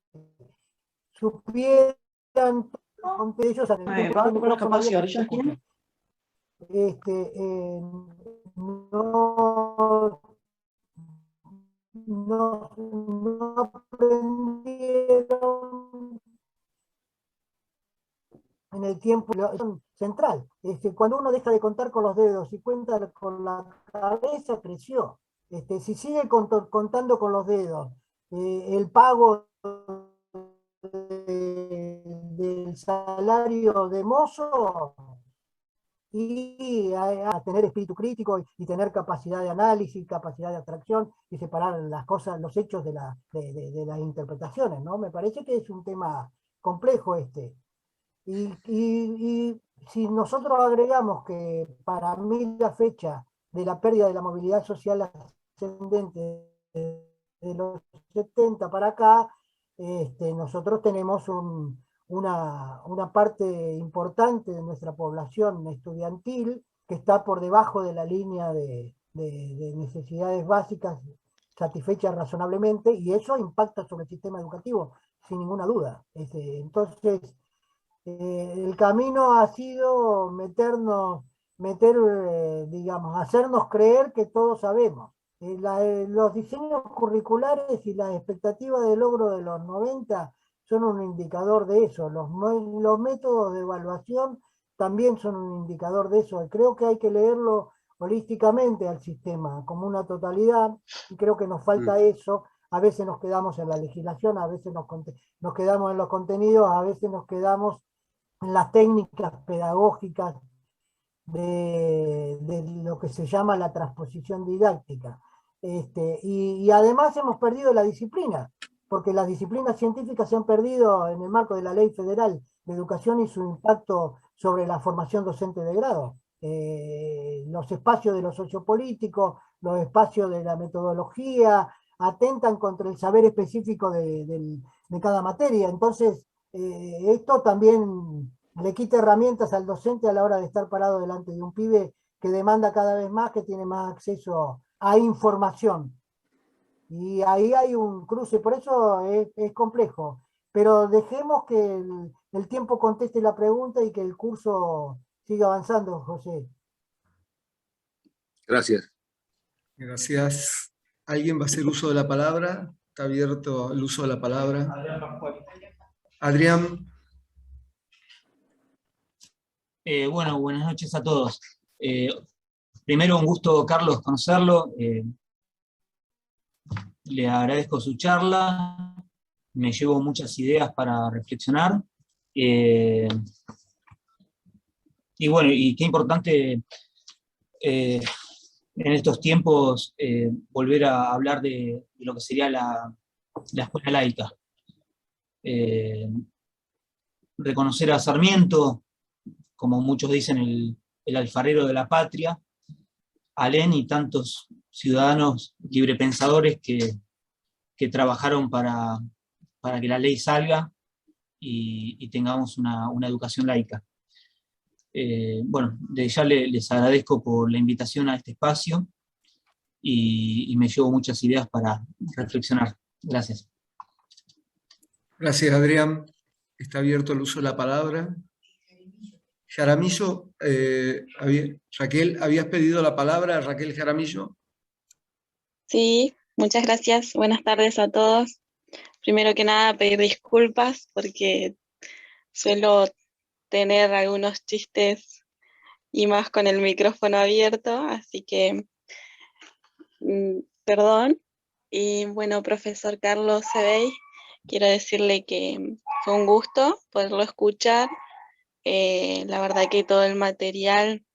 supieran ante ellos no aprendieron en el tiempo central. Cuando uno deja de contar con los dedos y cuenta con la cabeza, creció. Si sigue contando con los dedos, el pago del salario de mozo, y a tener espíritu crítico y tener capacidad de análisis, capacidad de abstracción y separar las cosas, los hechos de las interpretaciones, ¿no? Me parece que es un tema complejo este. Y si nosotros agregamos que para mí la fecha de la pérdida de la movilidad social ascendente de los 70 para acá, nosotros tenemos una parte importante de nuestra población estudiantil que está por debajo de la línea de necesidades básicas satisfechas razonablemente, y eso impacta sobre el sistema educativo, sin ninguna duda. Entonces, el camino ha sido digamos, hacernos creer que todos sabemos. Los diseños curriculares y las expectativas de logro de los 90 son un indicador de eso. Los métodos de evaluación también son un indicador de eso. Creo que hay que leerlo holísticamente al sistema, como una totalidad, y creo que nos falta eso. A veces nos quedamos en la legislación, a veces nos quedamos en los contenidos, a veces nos quedamos en las técnicas pedagógicas de lo que se llama la transposición didáctica. Y además hemos perdido la disciplina, porque las disciplinas científicas se han perdido en el marco de la Ley Federal de Educación y su impacto sobre la formación docente de grado. Los espacios de lo sociopolítico, los espacios de la metodología, atentan contra el saber específico de cada materia. Entonces, esto también le quita herramientas al docente a la hora de estar parado delante de un pibe que demanda cada vez más, que tiene más acceso a información. Y ahí hay un cruce, por eso es complejo. Pero dejemos que el tiempo conteste la pregunta y que el curso siga avanzando, José. Gracias. Gracias. ¿Alguien va a hacer uso de la palabra? Está abierto el uso de la palabra. Adrián. Bueno, buenas noches a todos. Primero, un gusto, Carlos, conocerlo. Le agradezco su charla. Me llevo muchas ideas para reflexionar. Y bueno, y qué importante en estos tiempos volver a hablar de lo que sería la escuela laica. Reconocer a Sarmiento, como muchos dicen, el alfarero de la patria, Alén y tantos ciudadanos librepensadores que trabajaron para que la ley salga y tengamos una educación laica. Bueno, ya les agradezco por la invitación a este espacio y me llevo muchas ideas para reflexionar. Gracias. Gracias, Adrián. Está abierto el uso de la palabra. Jaramillo, Raquel, ¿habías pedido la palabra, Raquel Jaramillo? Sí, muchas gracias. Buenas tardes a todos. Primero que nada, pedir disculpas porque suelo tener algunos chistes y más con el micrófono abierto, así que perdón. Y bueno, profesor Carlos Sebey, quiero decirle que fue un gusto poderlo escuchar. La verdad que todo el material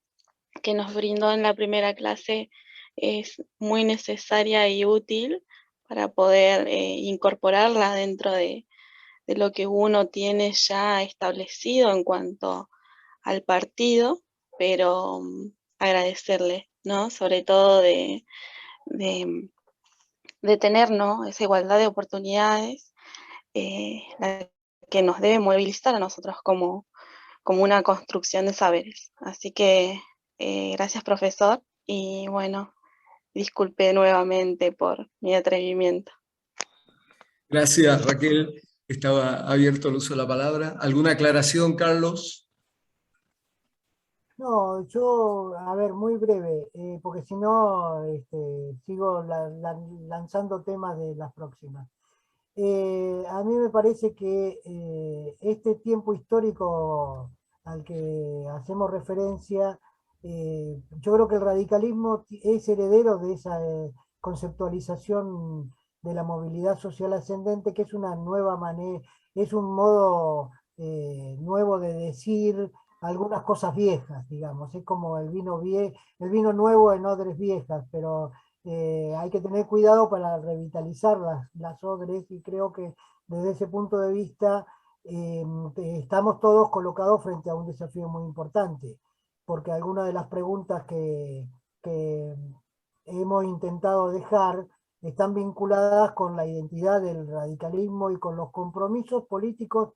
que nos brindó en la primera clase es muy necesaria y útil para poder incorporarla dentro de lo que uno tiene ya establecido en cuanto al partido, pero agradecerle, ¿no? Sobre todo de tener, ¿no?, esa igualdad de oportunidades, la que nos debe movilizar a nosotros como una construcción de saberes. Así que gracias, profesor, y bueno, disculpe nuevamente por mi atrevimiento. Gracias, Raquel. Estaba abierto el uso de la palabra. ¿Alguna aclaración, Carlos? No, yo, a ver, muy breve, porque si no, sigo lanzando temas de las próximas. A mí me parece que este tiempo histórico al que hacemos referencia, yo creo que el radicalismo es heredero de esa conceptualización de la movilidad social ascendente, que es una nueva manera, es un modo nuevo de decir algunas cosas viejas, digamos. Es como el el vino nuevo en odres viejas, pero hay que tener cuidado para revitalizar las odres, y creo que desde ese punto de vista estamos todos colocados frente a un desafío muy importante, porque algunas de las preguntas que hemos intentado dejar están vinculadas con la identidad del radicalismo y con los compromisos políticos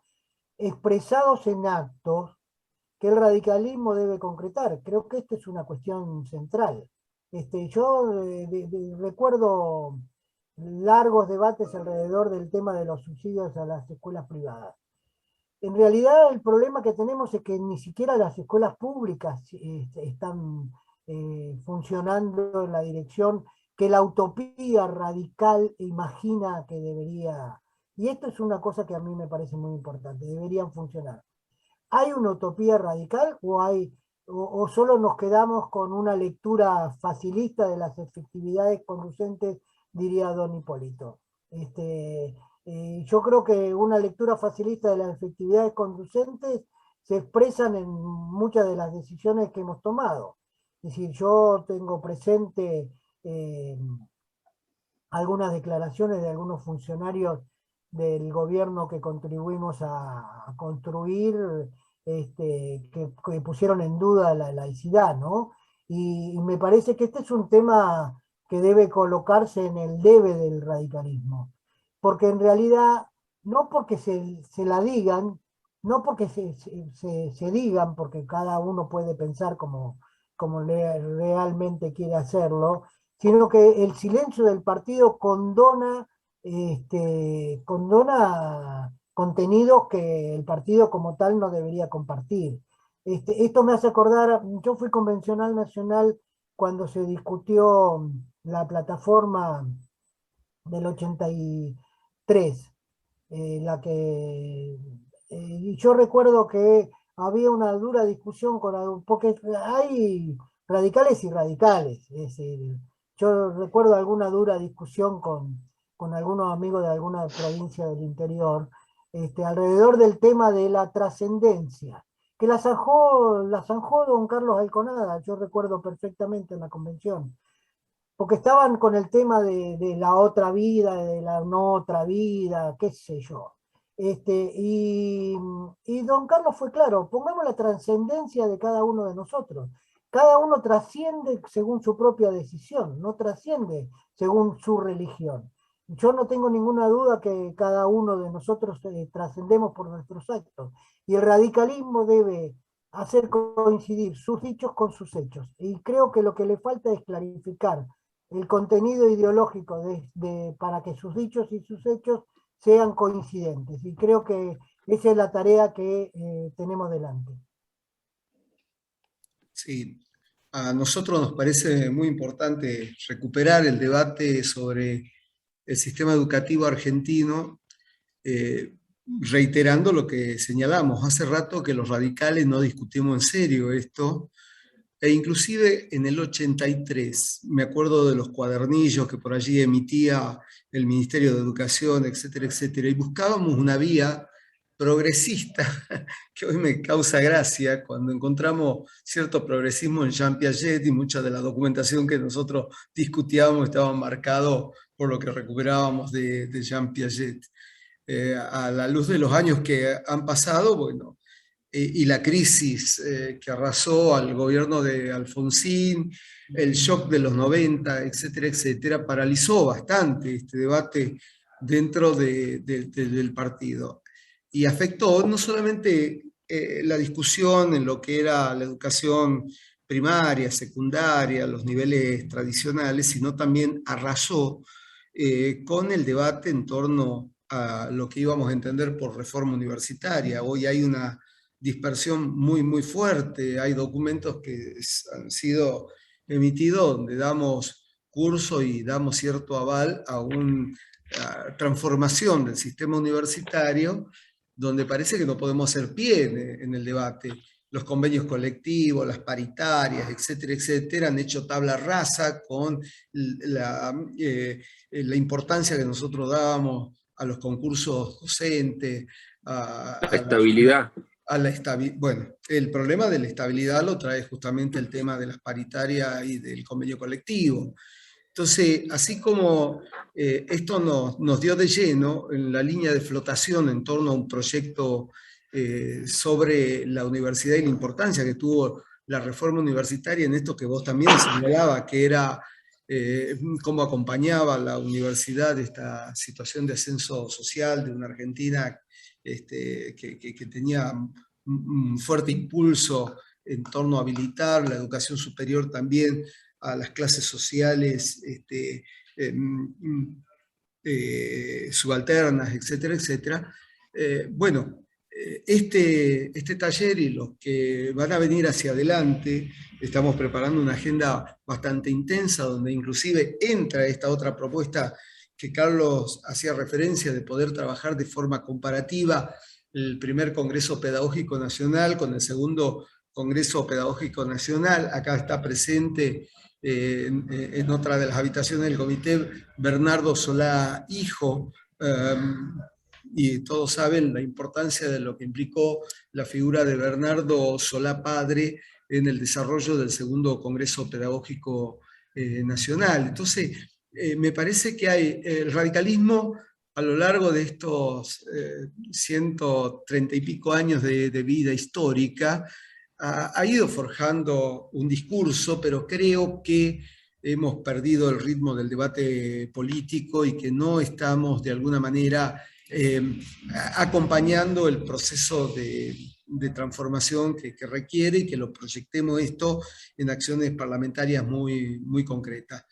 expresados en actos que el radicalismo debe concretar. Creo que esta es una cuestión central. Yo recuerdo largos debates alrededor del tema de los subsidios a las escuelas privadas. En realidad el problema que tenemos es que ni siquiera las escuelas públicas están funcionando en la dirección que la utopía radical imagina que debería. Y esto es una cosa que a mí me parece muy importante, deberían funcionar. ¿Hay una utopía radical o solo nos quedamos con una lectura facilista de las efectividades conducentes, diría don Hipólito? Yo creo que una lectura facilista de las efectividades conducentes se expresan en muchas de las decisiones que hemos tomado. Es decir, yo tengo presente algunas declaraciones de algunos funcionarios del gobierno que contribuimos a construir, que pusieron en duda la laicidad, ¿no? Y me parece que este es un tema que debe colocarse en el debe del radicalismo, porque en realidad, no porque se la digan, no porque se digan, porque cada uno puede pensar como realmente quiere hacerlo, sino que el silencio del partido condona contenidos que el partido como tal no debería compartir. Esto me hace acordar, yo fui convencional nacional cuando se discutió la plataforma del 83, y yo recuerdo que había una dura discusión porque hay radicales y radicales, es decir, yo recuerdo alguna dura discusión con algunos amigos de alguna provincia del interior, alrededor del tema de la trascendencia, que la zanjó don Carlos Alconada, yo recuerdo perfectamente en la convención, porque estaban con el tema de la otra vida, de la no otra vida, qué sé yo. Y don Carlos fue claro, pongamos la trascendencia de cada uno de nosotros. Cada uno trasciende según su propia decisión, no trasciende según su religión. Yo no tengo ninguna duda que cada uno de nosotros trascendemos por nuestros actos. Y el radicalismo debe hacer coincidir sus dichos con sus hechos. Y creo que lo que le falta es clarificar el contenido ideológico para que sus dichos y sus hechos sean coincidentes. Y creo que esa es la tarea que tenemos delante. Sí, a nosotros nos parece muy importante recuperar el debate sobre el sistema educativo argentino, reiterando lo que señalamos hace rato, que los radicales no discutimos en serio esto, e inclusive en el 83, me acuerdo de los cuadernillos que por allí emitía el Ministerio de Educación, etcétera, etcétera, y buscábamos una vía progresista, que hoy me causa gracia cuando encontramos cierto progresismo en Jean Piaget, y mucha de la documentación que nosotros discutíamos estaba marcado por lo que recuperábamos de Jean Piaget. a la luz de los años que han pasado, bueno, y la crisis que arrasó al gobierno de Alfonsín, el shock de los 90, etcétera, etcétera, paralizó bastante este debate dentro del partido. Y afectó no solamente la discusión en lo que era la educación primaria, secundaria, los niveles tradicionales, sino también arrasó con el debate en torno a lo que íbamos a entender por reforma universitaria. Hoy hay una dispersión muy fuerte, hay documentos que han sido emitidos donde damos curso y damos cierto aval a una transformación del sistema universitario donde parece que no podemos hacer pie en el debate. Los convenios colectivos, las paritarias, etcétera, etcétera, han hecho tabla rasa con la importancia que nosotros dábamos a los concursos docentes, la estabilidad. Bueno, el problema de la estabilidad lo trae justamente el tema de las paritarias y del convenio colectivo. Entonces, así como esto nos dio de lleno en la línea de flotación en torno a un proyecto sobre la universidad y la importancia que tuvo la reforma universitaria en esto que vos también señalabas, que era cómo acompañaba la universidad esta situación de ascenso social de una Argentina que tenía un fuerte impulso en torno a habilitar la educación superior también a las clases sociales subalternas, etcétera, etcétera. Bueno, este taller y los que van a venir hacia adelante, estamos preparando una agenda bastante intensa, donde inclusive entra esta otra propuesta que Carlos hacía referencia de poder trabajar de forma comparativa el primer Congreso Pedagógico Nacional con el segundo Congreso Pedagógico Nacional. Acá está presente en otra de las habitaciones del comité Bernardo Solá Hijo, y todos saben la importancia de lo que implicó la figura de Bernardo Solá Padre en el desarrollo del segundo Congreso Pedagógico Nacional. Entonces, me parece que hay el radicalismo a lo largo de estos 130 y pico años de vida histórica, ha ido forjando un discurso, pero creo que hemos perdido el ritmo del debate político y que no estamos de alguna manera acompañando el proceso de transformación que requiere y que lo proyectemos esto en acciones parlamentarias muy concretas.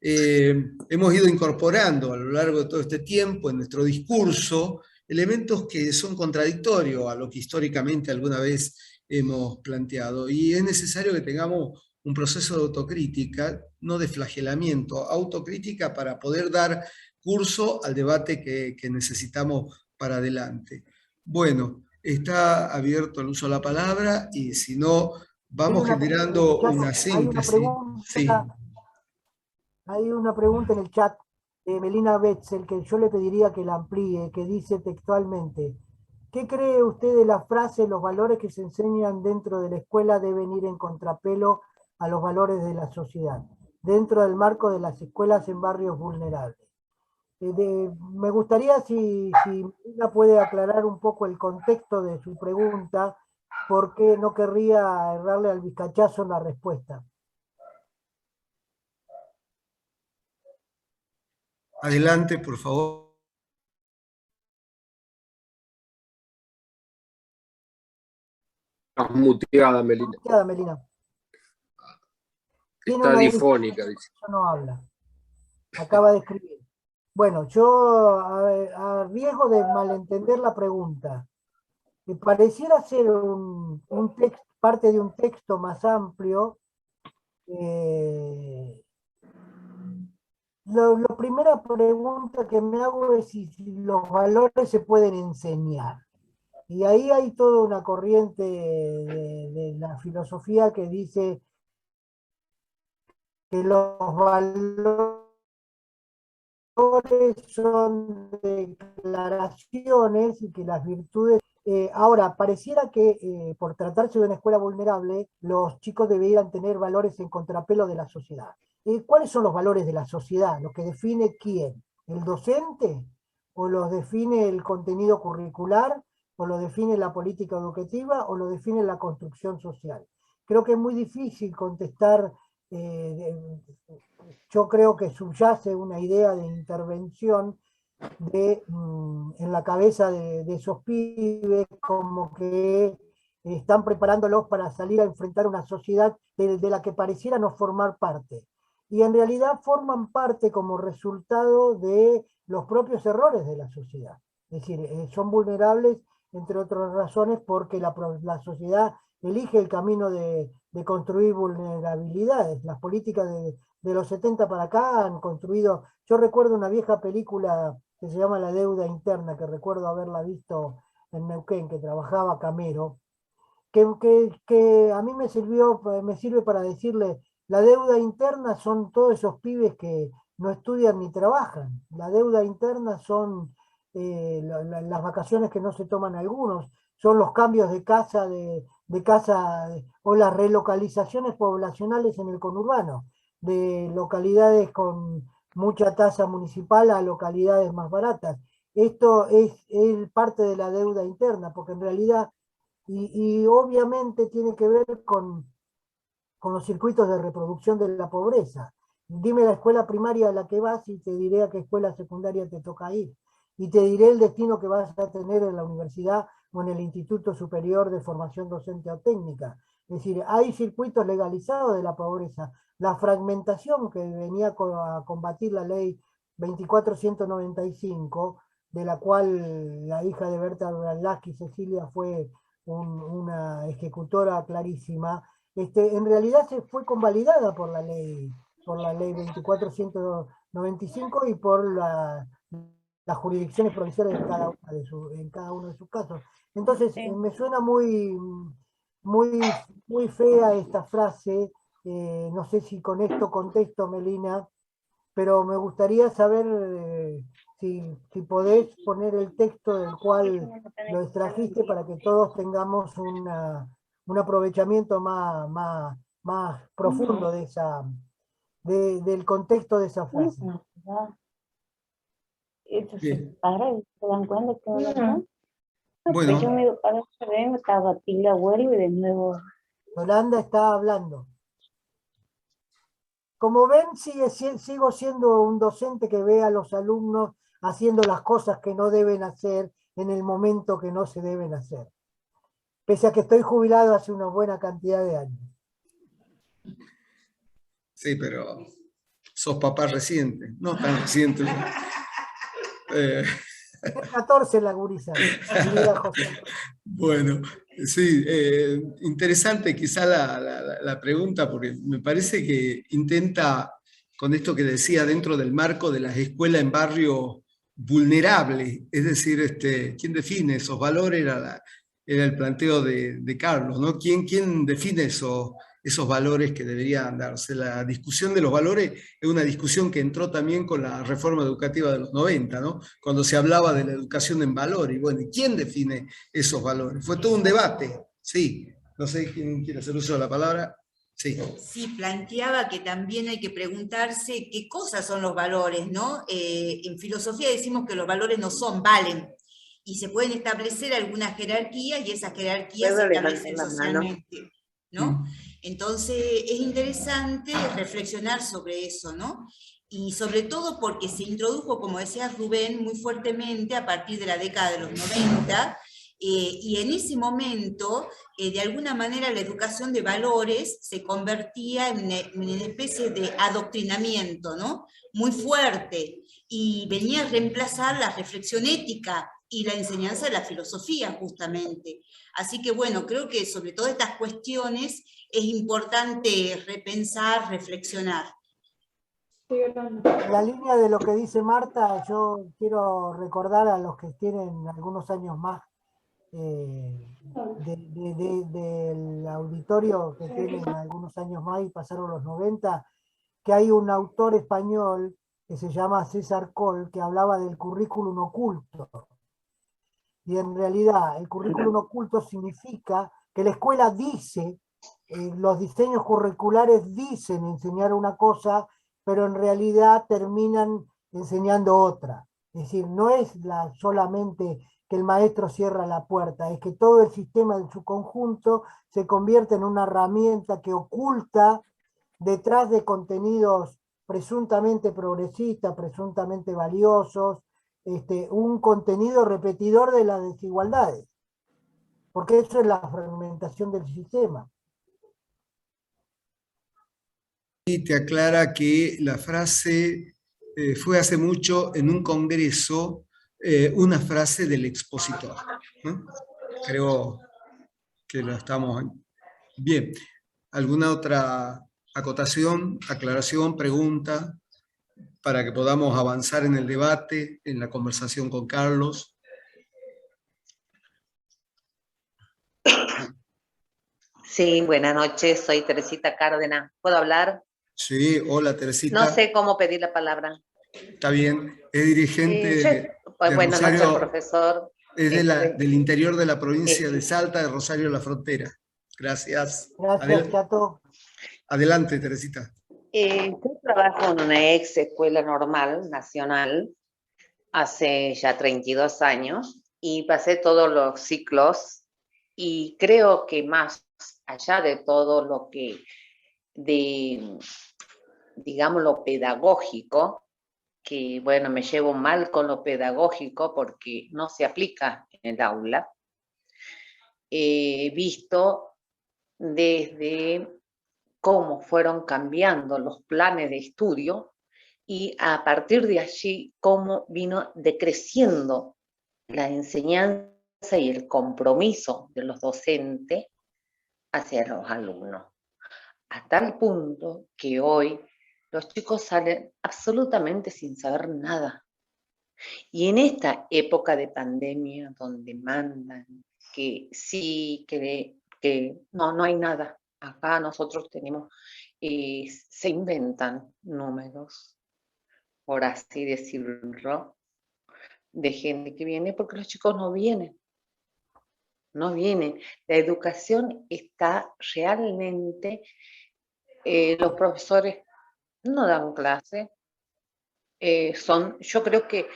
Hemos ido incorporando a lo largo de todo este tiempo en nuestro discurso elementos que son contradictorios a lo que históricamente alguna vez hemos planteado, y es necesario que tengamos un proceso de autocrítica, no de flagelamiento, autocrítica para poder dar curso al debate que necesitamos para adelante. Bueno, está abierto el uso de la palabra y si no, vamos generando una síntesis. Hay una pregunta en el chat de Melina Betzel que yo le pediría que la amplíe, que dice textualmente: ¿qué cree usted de la frase los valores que se enseñan dentro de la escuela deben ir en contrapelo a los valores de la sociedad, dentro del marco de las escuelas en barrios vulnerables? Me gustaría si Melina puede aclarar un poco el contexto de su pregunta, porque no querría errarle al vizcachazo en la respuesta. Adelante, por favor. Estás muteada, Melina. Muteada, Melina. Está difónica, dice. No habla. Acaba de escribir. Bueno, yo a riesgo de malentender la pregunta, que pareciera ser parte de un texto más amplio. La primera pregunta que me hago es si los valores se pueden enseñar. Y ahí hay toda una corriente de la filosofía que dice que los valores son declaraciones y que las virtudes... ahora, pareciera que por tratarse de una escuela vulnerable, los chicos deberían tener valores en contrapelo de la sociedad. ¿Cuáles son los valores de la sociedad? ¿Lo que define quién? ¿El docente? o los define el contenido curricular, o lo define la política educativa, o lo define la construcción social. Creo que es muy difícil contestar, yo creo que subyace una idea de intervención en la cabeza de esos pibes, como que están preparándolos para salir a enfrentar una sociedad de la que pareciera no formar parte. Y en realidad forman parte como resultado de los propios errores de la sociedad. Es decir, son vulnerables, entre otras razones, porque la sociedad elige el camino de construir vulnerabilidades. Las políticas de los 70 para acá han construido... Yo recuerdo una vieja película que se llama La deuda interna, que recuerdo haberla visto en Neuquén, que trabajaba Camero, que a mí me sirve para decirle, la deuda interna son todos esos pibes que no estudian ni trabajan. La deuda interna son las vacaciones que no se toman algunos, son los cambios de casa, o las relocalizaciones poblacionales en el conurbano, de localidades con mucha tasa municipal a localidades más baratas. Esto es parte de la deuda interna, porque en realidad, y obviamente tiene que ver con los circuitos de reproducción de la pobreza. Dime la escuela primaria a la que vas y te diré a qué escuela secundaria te toca ir. Y te diré el destino que vas a tener en la universidad o en el Instituto Superior de Formación Docente o Técnica. Es decir, hay circuitos legalizados de la pobreza. La fragmentación que venía a combatir la ley 2495, de la cual la hija de Berta Brandlasky, Cecilia, fue una ejecutora clarísima, en realidad se fue convalidada por la ley 2495 y por las jurisdicciones provinciales en cada uno de sus casos. Entonces, me suena muy fea esta frase, no sé si con esto contesto, Melina, pero me gustaría saber si podés poner el texto del cual lo extrajiste para que todos tengamos un aprovechamiento más profundo del contexto de esa frase. Bien. ¿Se dan cuenta que Bueno, yo me estaba pila vuelvo y de nuevo. Yolanda está hablando. Como ven, sigo siendo un docente que ve a los alumnos haciendo las cosas que no deben hacer en el momento que no se deben hacer. Pese a que estoy jubilado hace una buena cantidad de años. sí, pero sos papá reciente, no tan reciente. 14 la gurisa. Bueno, sí, interesante quizá la pregunta, porque me parece que intenta, con esto que decía, dentro del marco de las escuelas en barrios vulnerables, es decir, ¿quién define esos valores? Era el planteo de Carlos, ¿no? ¿Quién define esos valores que deberían darse? La discusión de los valores es una discusión que entró también con la reforma educativa de los 90, ¿no? Cuando se hablaba de la educación en valores. Y bueno, ¿quién define esos valores? Fue todo un debate, sí. No sé quién quiere hacer uso de la palabra. Sí. Sí, planteaba que también hay que preguntarse qué cosas son los valores, ¿no? En filosofía decimos que los valores no son, valen. Y se pueden establecer algunas jerarquías y esas jerarquías se establecen socialmente, ¿no? Entonces es interesante reflexionar sobre eso, ¿no? Y sobre todo porque se introdujo, como decía Rubén, muy fuertemente a partir de la década de los 90, y en ese momento, de alguna manera, la educación de valores se convertía en una especie de adoctrinamiento, ¿no? Muy fuerte, y venía a reemplazar la reflexión ética y la enseñanza de la filosofía, justamente. Así que, bueno, creo que sobre todo estas cuestiones es importante repensar, reflexionar. En la línea de lo que dice Marta, yo quiero recordar a los que tienen algunos años más del auditorio, que tienen algunos años más y pasaron los 90, que hay un autor español que se llama César Coll, que hablaba del currículum oculto. Y en realidad el currículum oculto significa que la escuela dice, los diseños curriculares dicen enseñar una cosa, pero en realidad terminan enseñando otra. Es decir, no es solamente que el maestro cierra la puerta, es que todo el sistema en su conjunto se convierte en una herramienta que oculta detrás de contenidos presuntamente progresistas, presuntamente valiosos, un contenido repetidor de las desigualdades, porque eso es la fragmentación del sistema. Y te aclara que la frase fue hace mucho en un congreso una frase del expositor, ¿no? Creo que lo estamos bien. ¿Alguna otra acotación, aclaración, pregunta para que podamos avanzar en el debate, en la conversación con Carlos? Sí, buenas noches, soy Teresita Cárdenas. ¿Puedo hablar? Sí, hola Teresita. No sé cómo pedir la palabra. Está bien, es dirigente de Buenas noches, Rosario, profesor. es del interior de la provincia de Salta, de Rosario la Frontera. Gracias. Gracias, Chato. Adelante, Teresita. Yo trabajo en una ex escuela normal, nacional, hace ya 32 años, y pasé todos los ciclos, y creo que más allá de todo lo que, digamos, lo pedagógico, que bueno, me llevo mal con lo pedagógico porque no se aplica en el aula, he visto desde cómo fueron cambiando los planes de estudio y a partir de allí cómo vino decreciendo la enseñanza y el compromiso de los docentes hacia los alumnos. A tal punto que hoy los chicos salen absolutamente sin saber nada. Y en esta época de pandemia donde mandan que sí, que no hay nada. Acá nosotros tenemos, se inventan números, por así decirlo, de gente que viene porque los chicos no vienen. No vienen. La educación está realmente, los profesores no dan clase, yo creo que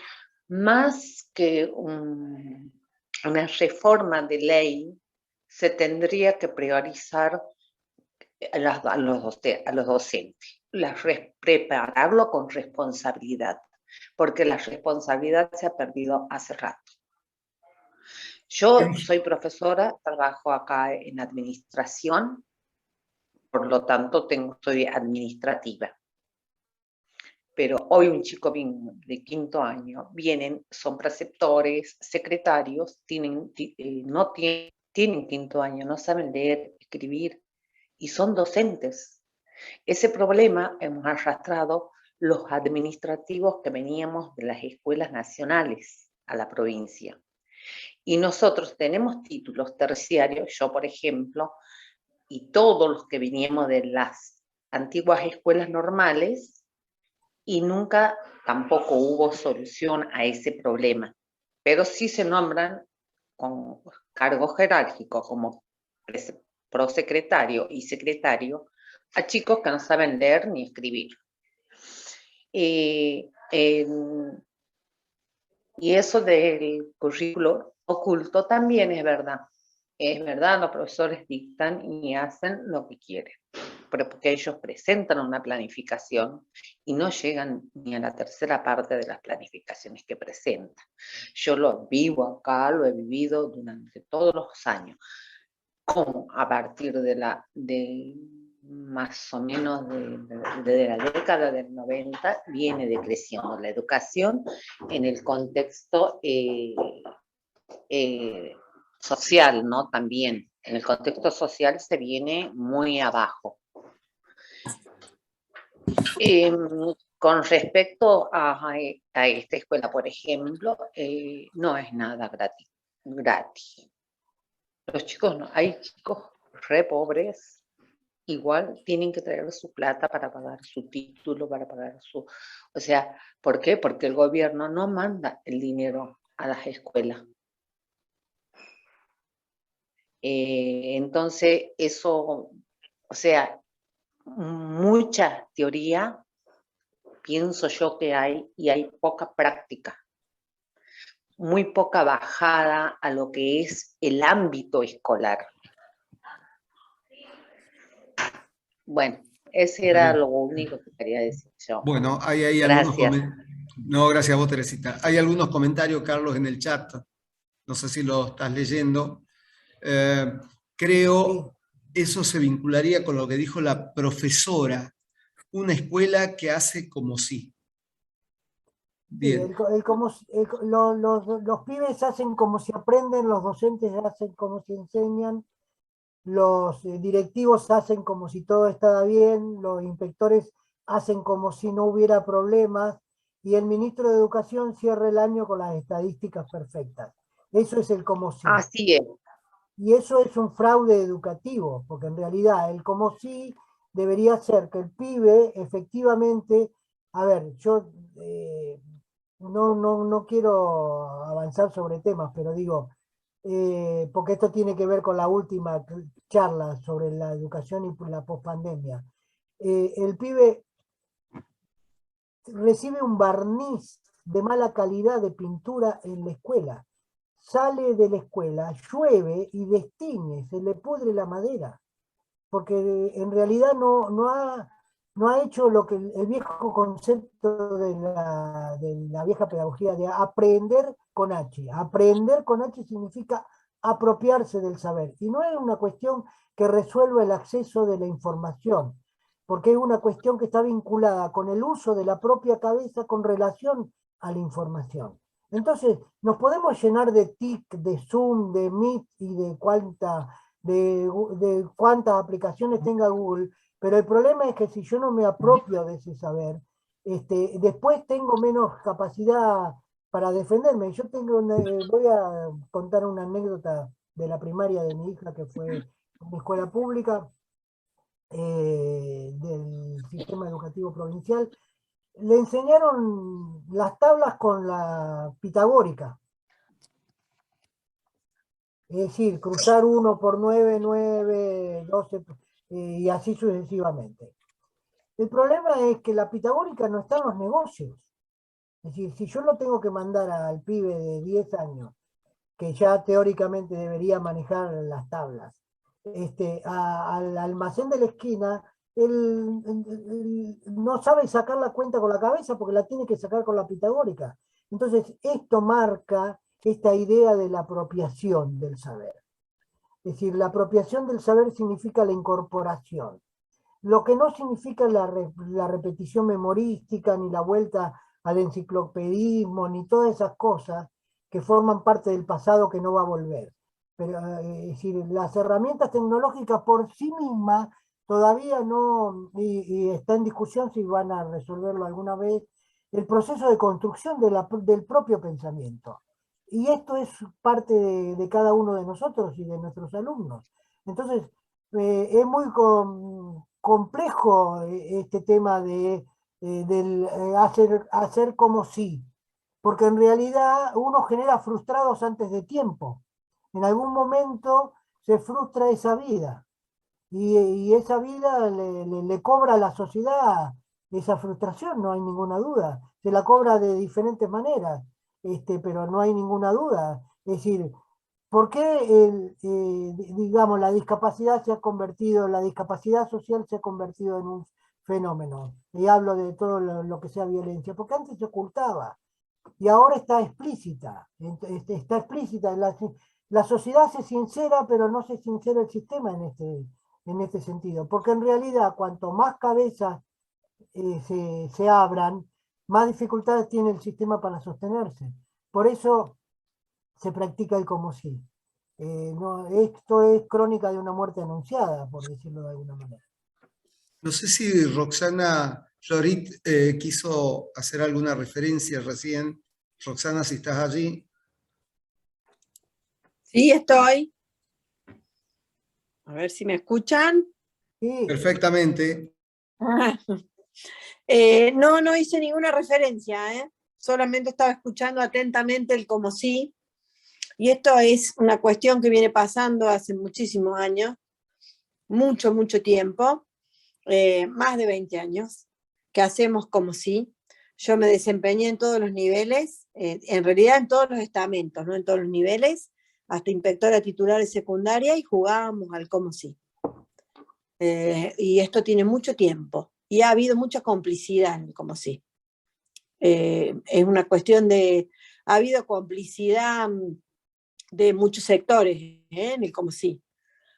más que una reforma de ley, se tendría que priorizar a los docentes, prepararlo con responsabilidad, porque la responsabilidad se ha perdido hace rato. Yo soy profesora, trabajo acá en administración, por lo tanto soy administrativa. Pero hoy un chico de 5º año, son preceptores, secretarios, no tienen 5º año, no saben leer, escribir, y son docentes. Ese problema hemos arrastrado los administrativos que veníamos de las escuelas nacionales a la provincia. Y nosotros tenemos títulos terciarios, yo por ejemplo, y todos los que veníamos de las antiguas escuelas normales, y nunca tampoco hubo solución a ese problema. Pero sí se nombran con cargos jerárquicos como prosecretario y secretario a chicos que no saben leer ni escribir. Y eso del currículo oculto también es verdad. Es verdad, los profesores dictan y hacen lo que quieren, pero porque ellos presentan una planificación y no llegan ni a la tercera parte de las planificaciones que presentan. Yo lo vivo acá, lo he vivido durante todos los años, como a partir de más o menos de la década del 90 viene decreciendo la educación en el contexto social, ¿no? También en el contexto social se viene muy abajo. Con respecto a esta escuela, por ejemplo, no es nada gratis. Los chicos no, hay chicos re pobres, igual tienen que traer su plata para pagar su título, para pagar su... O sea, ¿por qué? Porque el gobierno no manda el dinero a las escuelas. Entonces, eso, o sea, mucha teoría, pienso yo que hay, y hay poca práctica muy poca bajada a lo que es el ámbito escolar. Bueno, ese era lo único que quería decir yo. Bueno, hay algunos Gracias. comentarios. No, gracias a vos, Teresita. Hay algunos comentarios, Carlos, en el chat. No sé si lo estás leyendo. Creo eso se vincularía con lo que dijo la profesora. Una escuela que hace como si. Bien. Los pibes hacen como si aprenden, los docentes hacen como si enseñan, los directivos hacen como si todo estaba bien, los inspectores hacen como si no hubiera problemas, y el ministro de Educación cierra el año con las estadísticas perfectas. Eso es el como si. Así es. Y eso es un fraude educativo, porque en realidad el como si debería ser que el pibe efectivamente, a ver, yo no quiero avanzar sobre temas, pero digo, porque esto tiene que ver con la última charla sobre la educación y la pospandemia. El pibe recibe un barniz de mala calidad de pintura en la escuela. Sale de la escuela, llueve y destiñe, se le pudre la madera, porque en realidad no ha hecho lo que el viejo concepto de la vieja pedagogía de aprender con H. Aprender con H significa apropiarse del saber, y no es una cuestión que resuelva el acceso de la información, porque es una cuestión que está vinculada con el uso de la propia cabeza con relación a la información. Entonces, nos podemos llenar de TIC, de Zoom, de Meet y de cuántas aplicaciones tenga Google, pero el problema es que si yo no me apropio de ese saber, después tengo menos capacidad para defenderme. Yo voy a contar una anécdota de la primaria de mi hija, que fue una escuela pública del sistema educativo provincial. Le enseñaron las tablas con la pitagórica. Es decir, cruzar 1 por 9, 9, 12, y así sucesivamente. El problema es que la pitagórica no está en los negocios. Es decir, si yo lo tengo que mandar al pibe de 10 años, que ya teóricamente debería manejar las tablas, al almacén de la esquina, él no sabe sacar la cuenta con la cabeza porque la tiene que sacar con la pitagórica. Entonces, esto marca esta idea de la apropiación del saber. Es decir, la apropiación del saber significa la incorporación. Lo que no significa la repetición memorística, ni la vuelta al enciclopedismo, ni todas esas cosas que forman parte del pasado que no va a volver. Pero, es decir, las herramientas tecnológicas por sí mismas todavía no, y está en discusión si van a resolverlo alguna vez, el proceso de construcción del propio pensamiento. Y esto es parte de cada uno de nosotros y de nuestros alumnos. Entonces, es muy complejo este tema del hacer como si, porque en realidad uno genera frustrados antes de tiempo. En algún momento se frustra esa vida, y esa vida le cobra a la sociedad esa frustración, no hay ninguna duda. Se la cobra de diferentes maneras, pero no hay ninguna duda. Es decir, ¿por qué digamos, la discapacidad la discapacidad social se ha convertido en un fenómeno? Y hablo de todo lo que sea violencia, porque antes se ocultaba, y ahora está explícita. Está explícita. La sociedad se sincera, pero no se sincera el sistema en este sentido, porque en realidad cuanto más cabezas se abran, más dificultades tiene el sistema para sostenerse. Por eso se practica el como si. Esto es crónica de una muerte anunciada, por decirlo de alguna manera. No sé si Roxana Florit quiso hacer alguna referencia recién. Roxana, si estás allí. Sí, estoy. A ver si me escuchan. Sí. Perfectamente. No hice ninguna referencia, solamente estaba escuchando atentamente el como sí, y esto es una cuestión que viene pasando hace muchísimos años, mucho tiempo, más de 20 años, que hacemos como sí. Yo me desempeñé en todos los niveles, en realidad en todos los estamentos, ¿no? En todos los niveles, hasta inspectora titular de secundaria, y jugábamos al cómo sí. Y esto tiene mucho tiempo, y ha habido mucha complicidad en el cómo sí. Es una cuestión de, ha habido complicidad de muchos sectores en el cómo sí,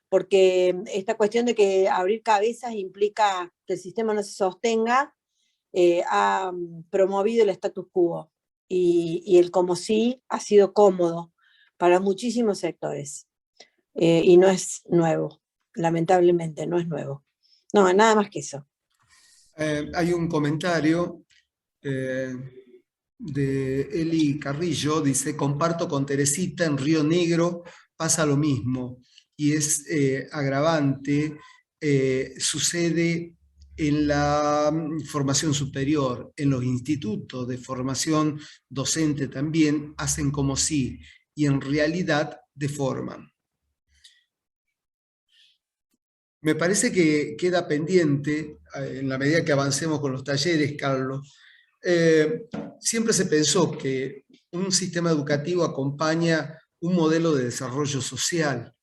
porque esta cuestión de que abrir cabezas implica que el sistema no se sostenga, ha promovido el status quo, y el como sí ha sido cómodo para muchísimos sectores, y no es nuevo, lamentablemente no es nuevo. No, nada más que eso. Hay un comentario de Eli Carrillo, dice: comparto con Teresita, en Río Negro pasa lo mismo, y es agravante, sucede en la formación superior, en los institutos de formación docente también hacen como sí, y en realidad deforman. Me parece que queda pendiente, en la medida que avancemos con los talleres, Carlos, siempre se pensó que un sistema educativo acompaña un modelo de desarrollo social,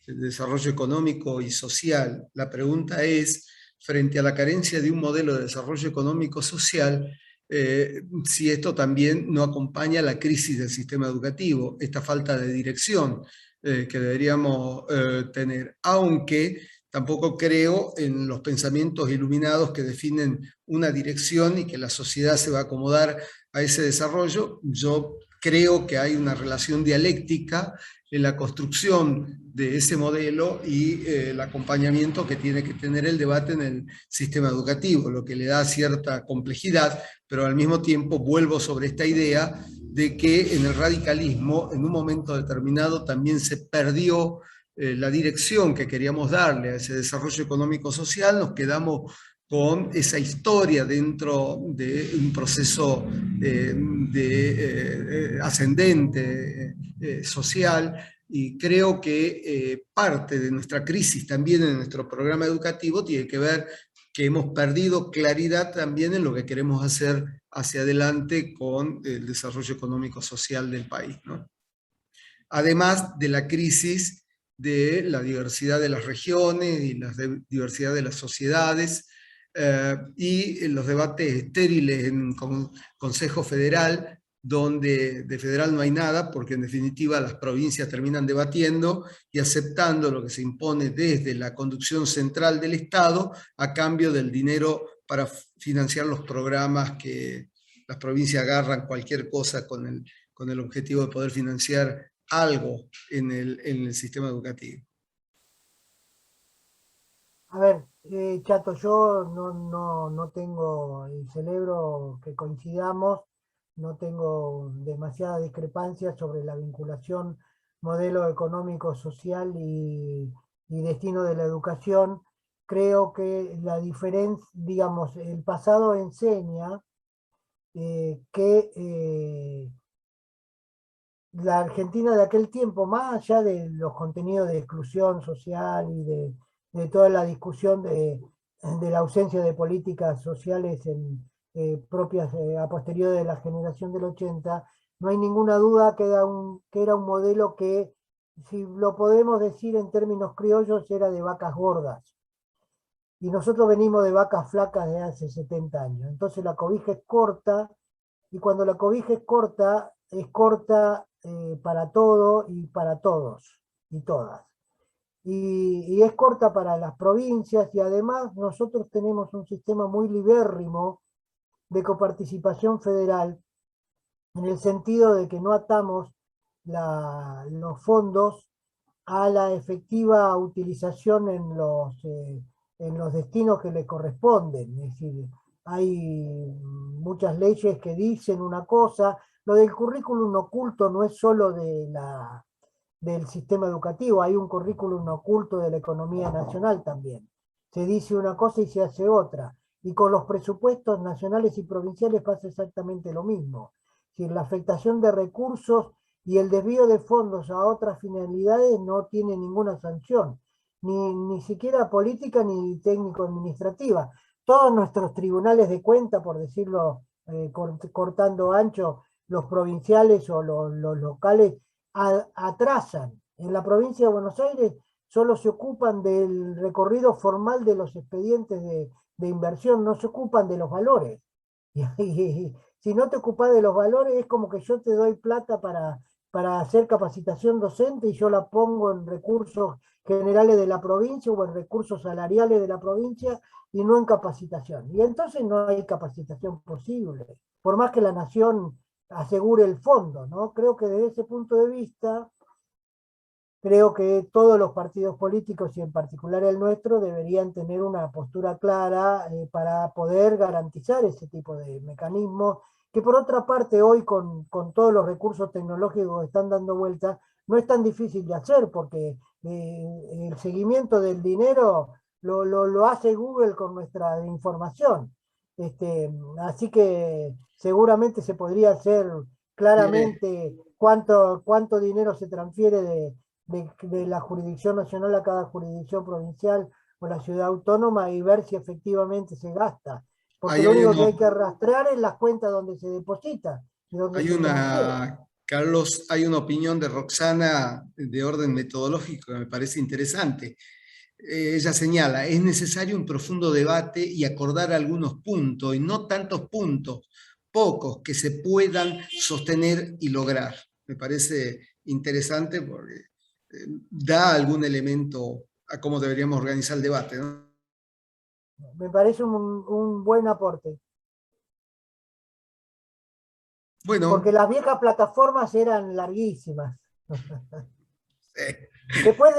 de desarrollo económico y social. La pregunta es, frente a la carencia de un modelo de desarrollo económico social, si esto también no acompaña la crisis del sistema educativo, esta falta de dirección que deberíamos tener, aunque tampoco creo en los pensamientos iluminados que definen una dirección y que la sociedad se va a acomodar a ese desarrollo. Yo creo que hay una relación dialéctica en la construcción de ese modelo y el acompañamiento que tiene que tener el debate en el sistema educativo, lo que le da cierta complejidad, pero al mismo tiempo vuelvo sobre esta idea de que en el radicalismo, en un momento determinado, también se perdió la dirección que queríamos darle a ese desarrollo económico-social, nos quedamos con esa historia dentro de un proceso ascendente social, y creo que parte de nuestra crisis también en nuestro programa educativo tiene que ver que hemos perdido claridad también en lo que queremos hacer hacia adelante con el desarrollo económico-social del país, ¿no? Además de la crisis de la diversidad de las regiones y la diversidad de las sociedades, y los debates estériles en Consejo Federal, donde de federal no hay nada, porque en definitiva las provincias terminan debatiendo y aceptando lo que se impone desde la conducción central del Estado a cambio del dinero para financiar los programas que las provincias agarran cualquier cosa con el objetivo de poder financiar algo en el sistema educativo. A ver, Chato, yo no tengo, y celebro que coincidamos, no tengo demasiada discrepancia sobre la vinculación modelo económico, social y destino de la educación. Creo que la diferencia, digamos, el pasado enseña que la Argentina de aquel tiempo, más allá de los contenidos de exclusión social y de toda la discusión de la ausencia de políticas sociales propias a posteriori de la generación del 80, no hay ninguna duda que era un modelo que, si lo podemos decir en términos criollos, era de vacas gordas. Y nosotros venimos de vacas flacas de hace 70 años. Entonces la cobija es corta, y cuando la cobija es corta para todo y para todos y todas. Y es corta para las provincias, y además nosotros tenemos un sistema muy libérrimo de coparticipación federal, en el sentido de que no atamos los fondos a la efectiva utilización en los destinos que le corresponden. Es decir, hay muchas leyes que dicen una cosa. Lo del currículum oculto no es solo del sistema educativo, hay un currículum oculto de la economía nacional también. Se dice una cosa y se hace otra. Y con los presupuestos nacionales y provinciales pasa exactamente lo mismo. Es decir, la afectación de recursos y el desvío de fondos a otras finalidades no tiene ninguna sanción, ni siquiera política ni técnico-administrativa. Todos nuestros tribunales de cuenta, por decirlo cortando ancho, los provinciales o los locales atrasan. En la provincia de Buenos Aires solo se ocupan del recorrido formal de los expedientes de inversión, no se ocupan de los valores. Y si no te ocupas de los valores, es como que yo te doy plata para hacer capacitación docente y yo la pongo en recursos generales de la provincia o en recursos salariales de la provincia y no en capacitación. Y entonces no hay capacitación posible, por más que la nación asegure el fondo, ¿no? Creo que desde ese punto de vista, creo que todos los partidos políticos, y en particular el nuestro, deberían tener una postura clara para poder garantizar ese tipo de mecanismos, que por otra parte hoy con todos los recursos tecnológicos que están dando vuelta, no es tan difícil de hacer, porque el seguimiento del dinero lo hace Google con nuestra información. Así que seguramente se podría hacer claramente cuánto dinero se transfiere de la jurisdicción nacional a cada jurisdicción provincial o la ciudad autónoma y ver si efectivamente se gasta. Porque lo único que hay que arrastrar es las cuentas donde se deposita. Carlos, hay una opinión de Roxana de orden metodológico que me parece interesante. Ella señala, es necesario un profundo debate y acordar algunos puntos, y no tantos puntos, pocos, que se puedan sostener y lograr. Me parece interesante porque da algún elemento a cómo deberíamos organizar el debate, ¿no? Me parece un buen aporte. Bueno. Porque las viejas plataformas eran larguísimas. Sí. Después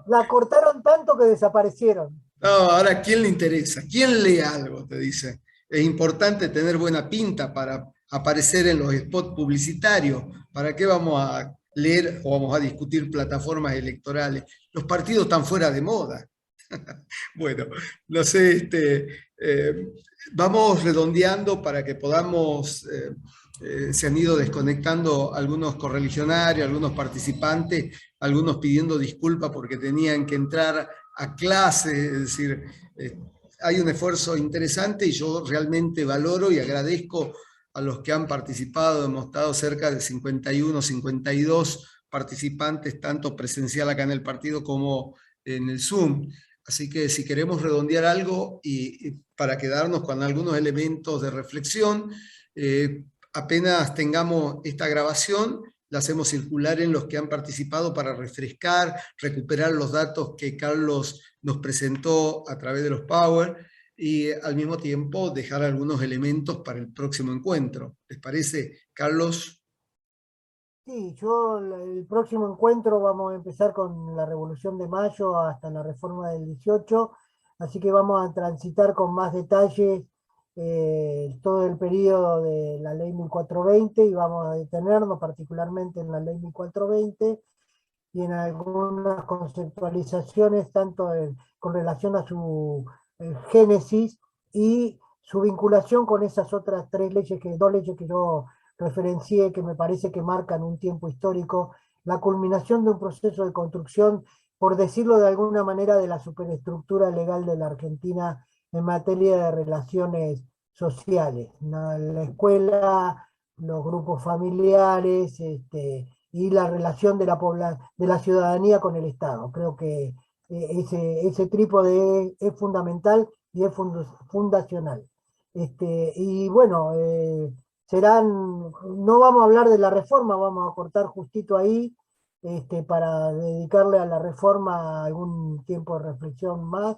la cortaron tanto que desaparecieron. No, ahora, ¿a quién le interesa? ¿Quién lee algo? Te dice. Es importante tener buena pinta para aparecer en los spots publicitarios. ¿Para qué vamos a leer o vamos a discutir plataformas electorales? Los partidos están fuera de moda. Bueno, no sé, vamos redondeando para que podamos, se han ido desconectando algunos correligionarios, algunos participantes, algunos pidiendo disculpas porque tenían que entrar a clase, es decir, hay un esfuerzo interesante y yo realmente valoro y agradezco a los que han participado. Hemos estado cerca de 51, 52 participantes, tanto presencial acá en el partido como en el Zoom. Así que si queremos redondear algo y para quedarnos con algunos elementos de reflexión, apenas tengamos esta grabación, la hacemos circular en los que han participado para refrescar, recuperar los datos que Carlos nos presentó a través de los Power y al mismo tiempo dejar algunos elementos para el próximo encuentro. ¿Les parece, Carlos? Sí, el próximo encuentro vamos a empezar con la Revolución de Mayo hasta la Reforma del 18, así que vamos a transitar con más detalle todo el periodo de la Ley 1420 y vamos a detenernos particularmente en la Ley 1420 y en algunas conceptualizaciones tanto con relación a su génesis y su vinculación con esas otras dos leyes que yo referencié, que me parece que marcan un tiempo histórico, la culminación de un proceso de construcción, por decirlo de alguna manera, de la superestructura legal de la Argentina en materia de relaciones sociales. La escuela, los grupos familiares, y la relación de la ciudadanía con el Estado. Creo que ese trípode es fundamental y es fundacional. Y bueno, no vamos a hablar de la reforma, vamos a cortar justito ahí para dedicarle a la reforma algún tiempo de reflexión más.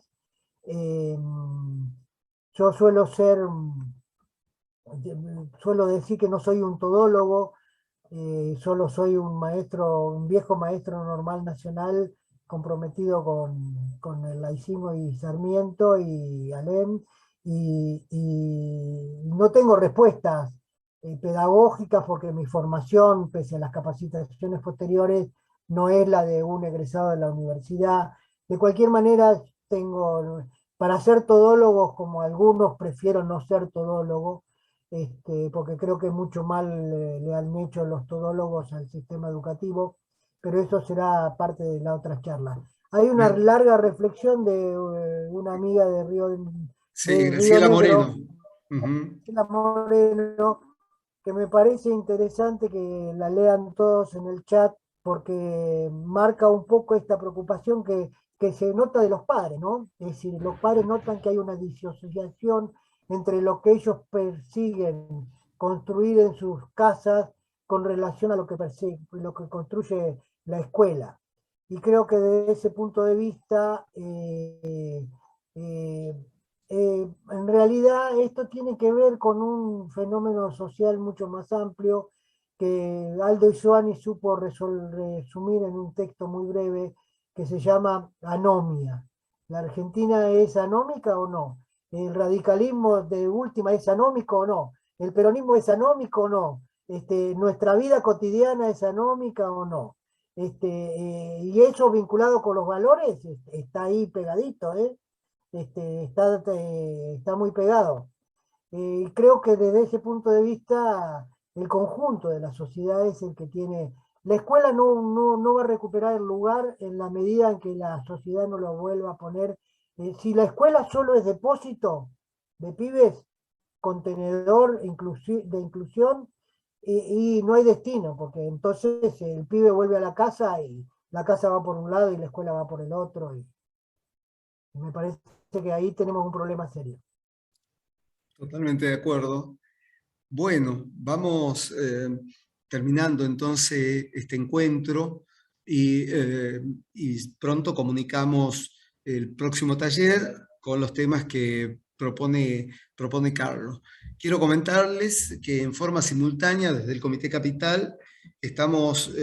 Yo suelo decir que no soy un todólogo, solo soy un viejo maestro normal nacional comprometido con el laicismo y Sarmiento y Alem, y no tengo respuestas pedagógicas porque mi formación, pese a las capacitaciones posteriores, no es la de un egresado de la universidad. De cualquier manera, para ser todólogos, como algunos, prefiero no ser todólogo, porque creo que mucho mal le han hecho los todólogos al sistema educativo, pero eso será parte de la otra charla. Hay una larga reflexión de una amiga de Río Graciela Negro, Moreno. Graciela Moreno, que me parece interesante que la lean todos en el chat, porque marca un poco esta preocupación que se nota de los padres, ¿no? Es decir, los padres notan que hay una disociación entre lo que ellos persiguen construir en sus casas con relación a lo que construye la escuela. Y creo que desde ese punto de vista, en realidad esto tiene que ver con un fenómeno social mucho más amplio que Aldo Ioanni supo resumir en un texto muy breve que se llama anomia. ¿La Argentina es anómica o no? ¿El radicalismo de última es anómico o no? ¿El peronismo es anómico o no? ¿Nuestra vida cotidiana es anómica o no? Y eso vinculado con los valores está ahí pegadito, está muy pegado. Y creo que desde ese punto de vista el conjunto de la sociedad es el que tiene... La escuela no va a recuperar el lugar en la medida en que la sociedad no lo vuelva a poner. Si la escuela solo es depósito de pibes, contenedor de inclusión, y no hay destino, porque entonces el pibe vuelve a la casa y la casa va por un lado y la escuela va por el otro. Y me parece que ahí tenemos un problema serio. Totalmente de acuerdo. Bueno, vamos terminando entonces este encuentro y pronto comunicamos el próximo taller con los temas que propone Carlos. Quiero comentarles que en forma simultánea desde el Comité Capital estamos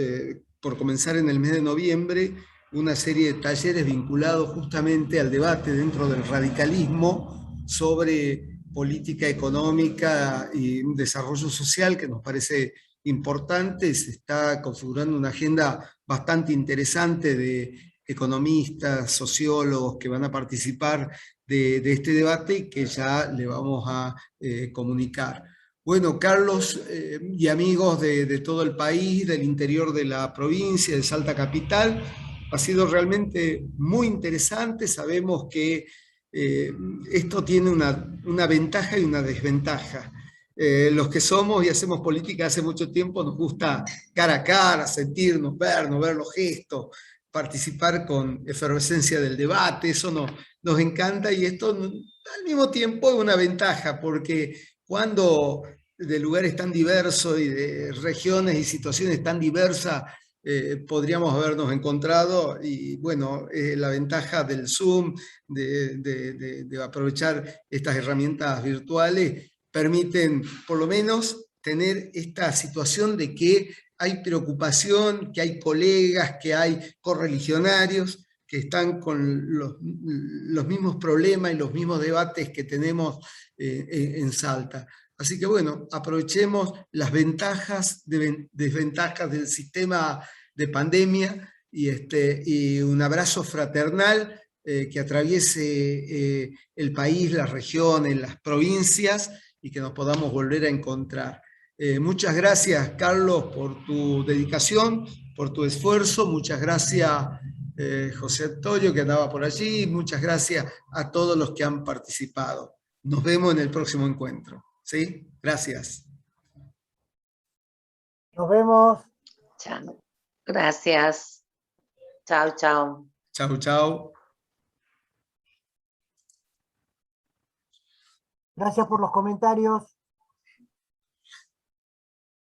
por comenzar en el mes de noviembre una serie de talleres vinculados justamente al debate dentro del radicalismo sobre política económica y desarrollo social, que nos parece importante. Se está configurando una agenda bastante interesante de economistas, sociólogos que van a participar de este debate y que ya le vamos a comunicar. Bueno, Carlos y amigos de todo el país, del interior de la provincia, de Salta Capital, ha sido realmente muy interesante. Sabemos que esto tiene una ventaja y una desventaja. Los que somos y hacemos política hace mucho tiempo nos gusta cara a cara, sentirnos, vernos, ver los gestos, participar con efervescencia del debate, eso nos encanta, y esto al mismo tiempo es una ventaja, porque cuando de lugares tan diversos y de regiones y situaciones tan diversas podríamos habernos encontrado, y bueno, la ventaja del Zoom, de aprovechar estas herramientas virtuales, permiten por lo menos tener esta situación de que hay preocupación, que hay colegas, que hay correligionarios que están con los mismos problemas y los mismos debates que tenemos en Salta. Así que bueno, aprovechemos las ventajas, desventajas del sistema de pandemia, y un abrazo fraternal que atraviese el país, las regiones, las provincias, y que nos podamos volver a encontrar. Muchas gracias, Carlos, por tu dedicación, por tu esfuerzo. Muchas gracias, José Antonio, que andaba por allí. Muchas gracias a todos los que han participado. Nos vemos en el próximo encuentro. ¿Sí? Gracias. Nos vemos. Chao. Gracias. Chao, chao. Chao, chao. Gracias por los comentarios.